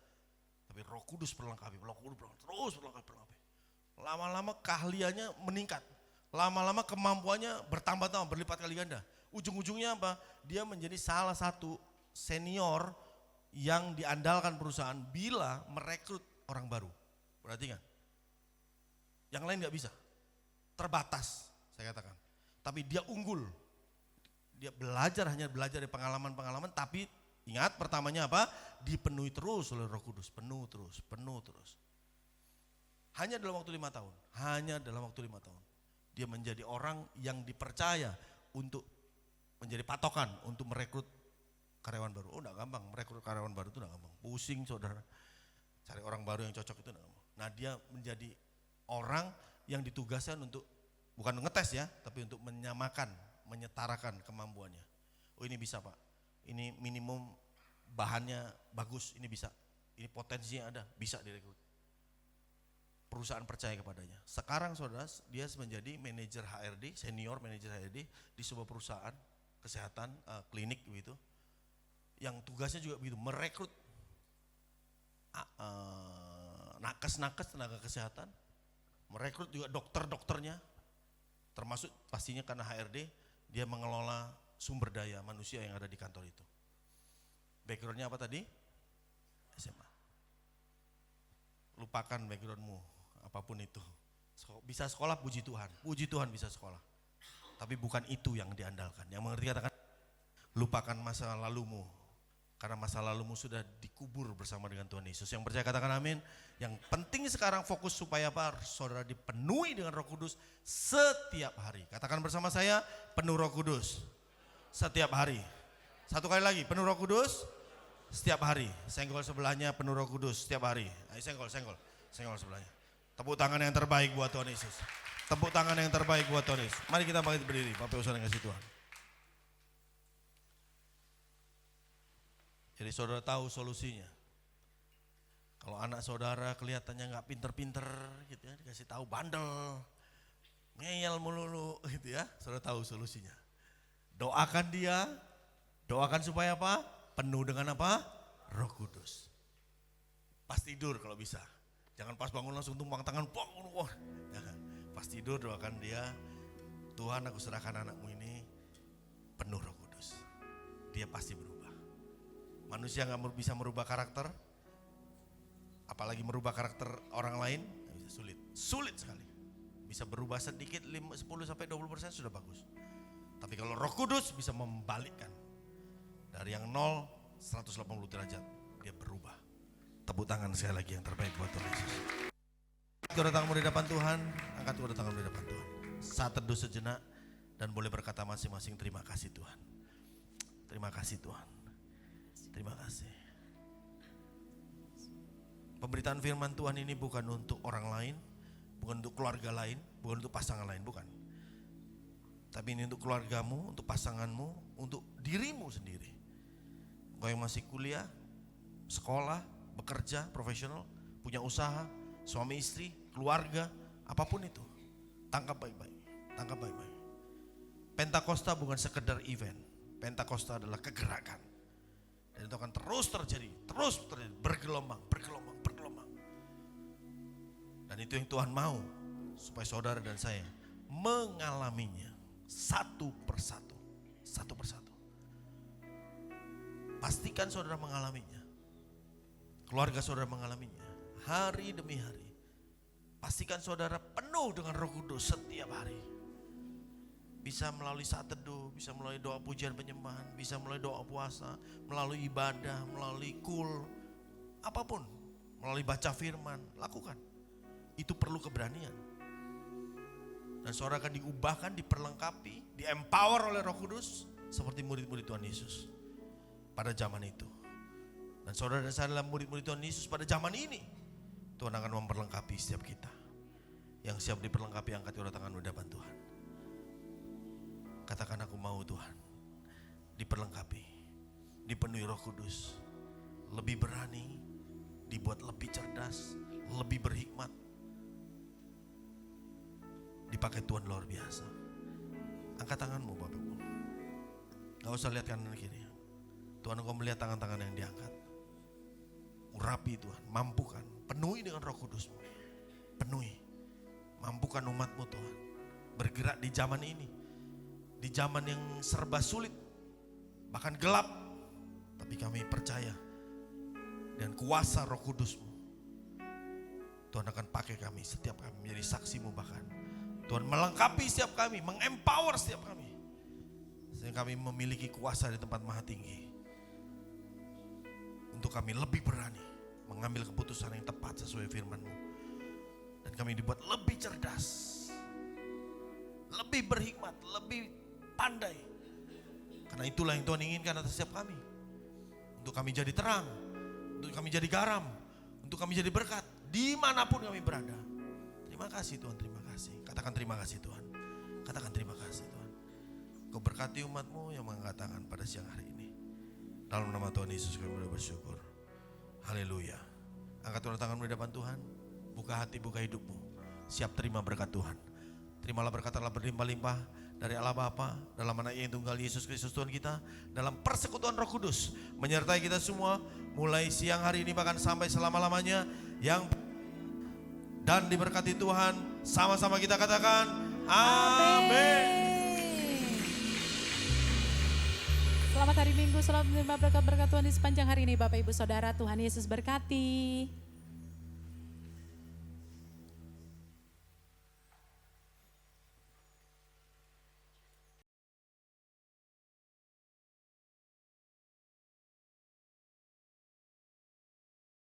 Tapi Roh Kudus perlengkapi, terus perlengkapi. Lama-lama keahliannya meningkat. Lama-lama kemampuannya bertambah-tambah, berlipat kali ganda. Ujung-ujungnya apa? Dia menjadi salah satu senior yang diandalkan perusahaan bila merekrut orang baru. Perhatikan. Yang lain gak bisa. Terbatas, saya katakan. Tapi dia unggul. Dia hanya belajar dari pengalaman-pengalaman, tapi ingat pertamanya apa? Dipenuhi terus oleh Roh Kudus, penuh terus. Hanya dalam waktu 5 tahun, dia menjadi orang yang dipercaya untuk menjadi patokan untuk merekrut karyawan baru. Oh enggak gampang, merekrut karyawan baru itu enggak gampang. Pusing saudara, cari orang baru yang cocok itu enggak gampang. Nah dia menjadi orang yang ditugaskan untuk, bukan ngetes ya, tapi untuk menyamakan, menyetarakan kemampuannya. Oh ini bisa Pak. Ini minimum bahannya bagus, ini bisa. Ini potensinya ada, bisa direkrut. Perusahaan percaya kepadanya. Sekarang saudara, dia menjadi manajer HRD, senior manajer HRD di sebuah perusahaan kesehatan, klinik begitu. Yang tugasnya juga begitu, merekrut nakes-nakes tenaga kesehatan, merekrut juga dokter-dokternya, termasuk pastinya karena HRD, dia mengelola sumber daya manusia yang ada di kantor itu. Backgroundnya apa tadi? SMA. Lupakan backgroundmu, apapun itu. Bisa sekolah, puji Tuhan bisa sekolah. Tapi bukan itu yang diandalkan. Yang mengerti katakan, lupakan masa lalumu. Karena masa lalumu sudah dikubur bersama dengan Tuhan Yesus. Yang percaya katakan amin. Yang penting sekarang fokus supaya apa? Saudara dipenuhi dengan Roh Kudus setiap hari. Katakan bersama saya, penuh Roh Kudus. Setiap hari. Satu kali lagi, penuh Roh Kudus setiap hari. Senggol sebelahnya, penuh Roh Kudus setiap hari. Ayo senggol sebelahnya. Tepuk tangan yang terbaik buat Tuhan Yesus. Tepuk tangan yang terbaik buat Tuhan Yesus. Mari kita bangkit berdiri, Bapak Ibu Saudara yang kasih Tuhan. Jadi saudara tahu solusinya. Kalau anak saudara kelihatannya nggak pinter-pinter gitu ya, dikasih tahu bandel, ngeyel melulu gitu ya, saudara tahu solusinya. Doakan dia, doakan supaya apa? Penuh dengan apa? Roh Kudus. Pas tidur kalau bisa, jangan pas bangun langsung tumpang tangan, jangan. Pas tidur doakan dia, Tuhan aku serahkan anakmu ini penuh Roh Kudus. Dia pasti berubah. Manusia nggak bisa merubah karakter, apalagi merubah karakter orang lain, sulit sekali. Bisa berubah sedikit 10-20% sudah bagus. Tapi kalau Roh Kudus bisa membalikkan dari yang 0 180 derajat, dia berubah. Tepuk tangan sekali lagi yang terbaik buat Tuhan Yesus. Kedua tanganmu di depan Tuhan, angkat kedua tanganmu di depan Tuhan. Saat teduh sejenak dan boleh berkata masing-masing, terima kasih Tuhan. Terima kasih Tuhan. Terima kasih. Pemberitaan firman Tuhan ini bukan untuk orang lain, bukan untuk keluarga lain, bukan untuk pasangan lain, bukan. Tapi ini untuk keluargamu, untuk pasanganmu, untuk dirimu sendiri. Kau yang masih kuliah, sekolah, bekerja, profesional, punya usaha, suami istri, keluarga, apapun itu. Tangkap baik-baik, tangkap baik-baik. Pentakosta bukan sekedar event. Pentakosta adalah kegerakan. Dan itu akan terus terjadi, bergelombang. Dan itu yang Tuhan mau, supaya saudara dan saya mengalaminya satu persatu. Pastikan saudara mengalaminya, keluarga saudara mengalaminya, hari demi hari. Pastikan saudara penuh dengan Roh Kudus setiap hari. Bisa melalui saat teduh, bisa melalui doa pujian penyembahan, bisa melalui doa puasa, melalui ibadah, melalui apapun, melalui baca firman, lakukan. Itu perlu keberanian. Dan saudara akan diubahkan, diperlengkapi, di-empower oleh Roh Kudus seperti murid-murid Tuhan Yesus pada zaman itu. Dan saudara dan saya adalah murid-murid Tuhan Yesus pada zaman ini. Tuhan akan memperlengkapi setiap kita. Yang siap diperlengkapi, angkat kedua tanganmu di hadapan Tuhan. Katakan, aku mau Tuhan diperlengkapi, dipenuhi Roh Kudus, lebih berani, dibuat lebih cerdas, lebih berhikmat. Dipakai Tuhan luar biasa. Angkat tanganmu Bapak Ibu. Gak usah lihat kanan kiri. Tuhan, engkau melihat tangan-tangan yang diangkat. Urapi Tuhan, mampukan, penuhi dengan Roh Kudus-Mu. Penuhi, mampukan umat-Mu Tuhan. Bergerak di zaman ini, di zaman yang serba sulit, bahkan gelap. Tapi kami percaya dengan kuasa Roh Kudus-Mu, Tuhan akan pakai kami, setiap kami menjadi saksi-Mu bahkan. Tuhan melengkapi setiap kami, mengempower setiap kami. Sehingga kami memiliki kuasa di tempat maha tinggi. Untuk kami lebih berani mengambil keputusan yang tepat sesuai firman-Mu. Dan kami dibuat lebih cerdas, lebih berhikmat, lebih pandai. Karena itulah yang Tuhan inginkan atas setiap kami. Untuk kami jadi terang, untuk kami jadi garam, untuk kami jadi berkat dimanapun kami berada. Terima kasih Tuhan, terima kasih. Katakan terima kasih Tuhan. Katakan terima kasih Tuhan. Kau berkati umat-Mu yang mengangkat tangan pada siang hari ini. Dalam nama Tuhan Yesus kami bersyukur. Haleluya. Angkat kedua tanganmu di depan Tuhan. Buka hati, buka hidupmu. Siap terima berkat Tuhan. Terimalah berkat Allah berlimpah-limpah dari Allah Bapa, dalam anaknya yang tunggal Yesus Kristus Tuhan kita, dalam persekutuan Roh Kudus menyertai kita semua mulai siang hari ini bahkan sampai selama-lamanya. Yang dan diberkati Tuhan, sama-sama kita katakan amin. Selamat hari Minggu, selamat menerima berkat-berkat Tuhan di sepanjang hari ini Bapak Ibu Saudara, Tuhan Yesus berkati.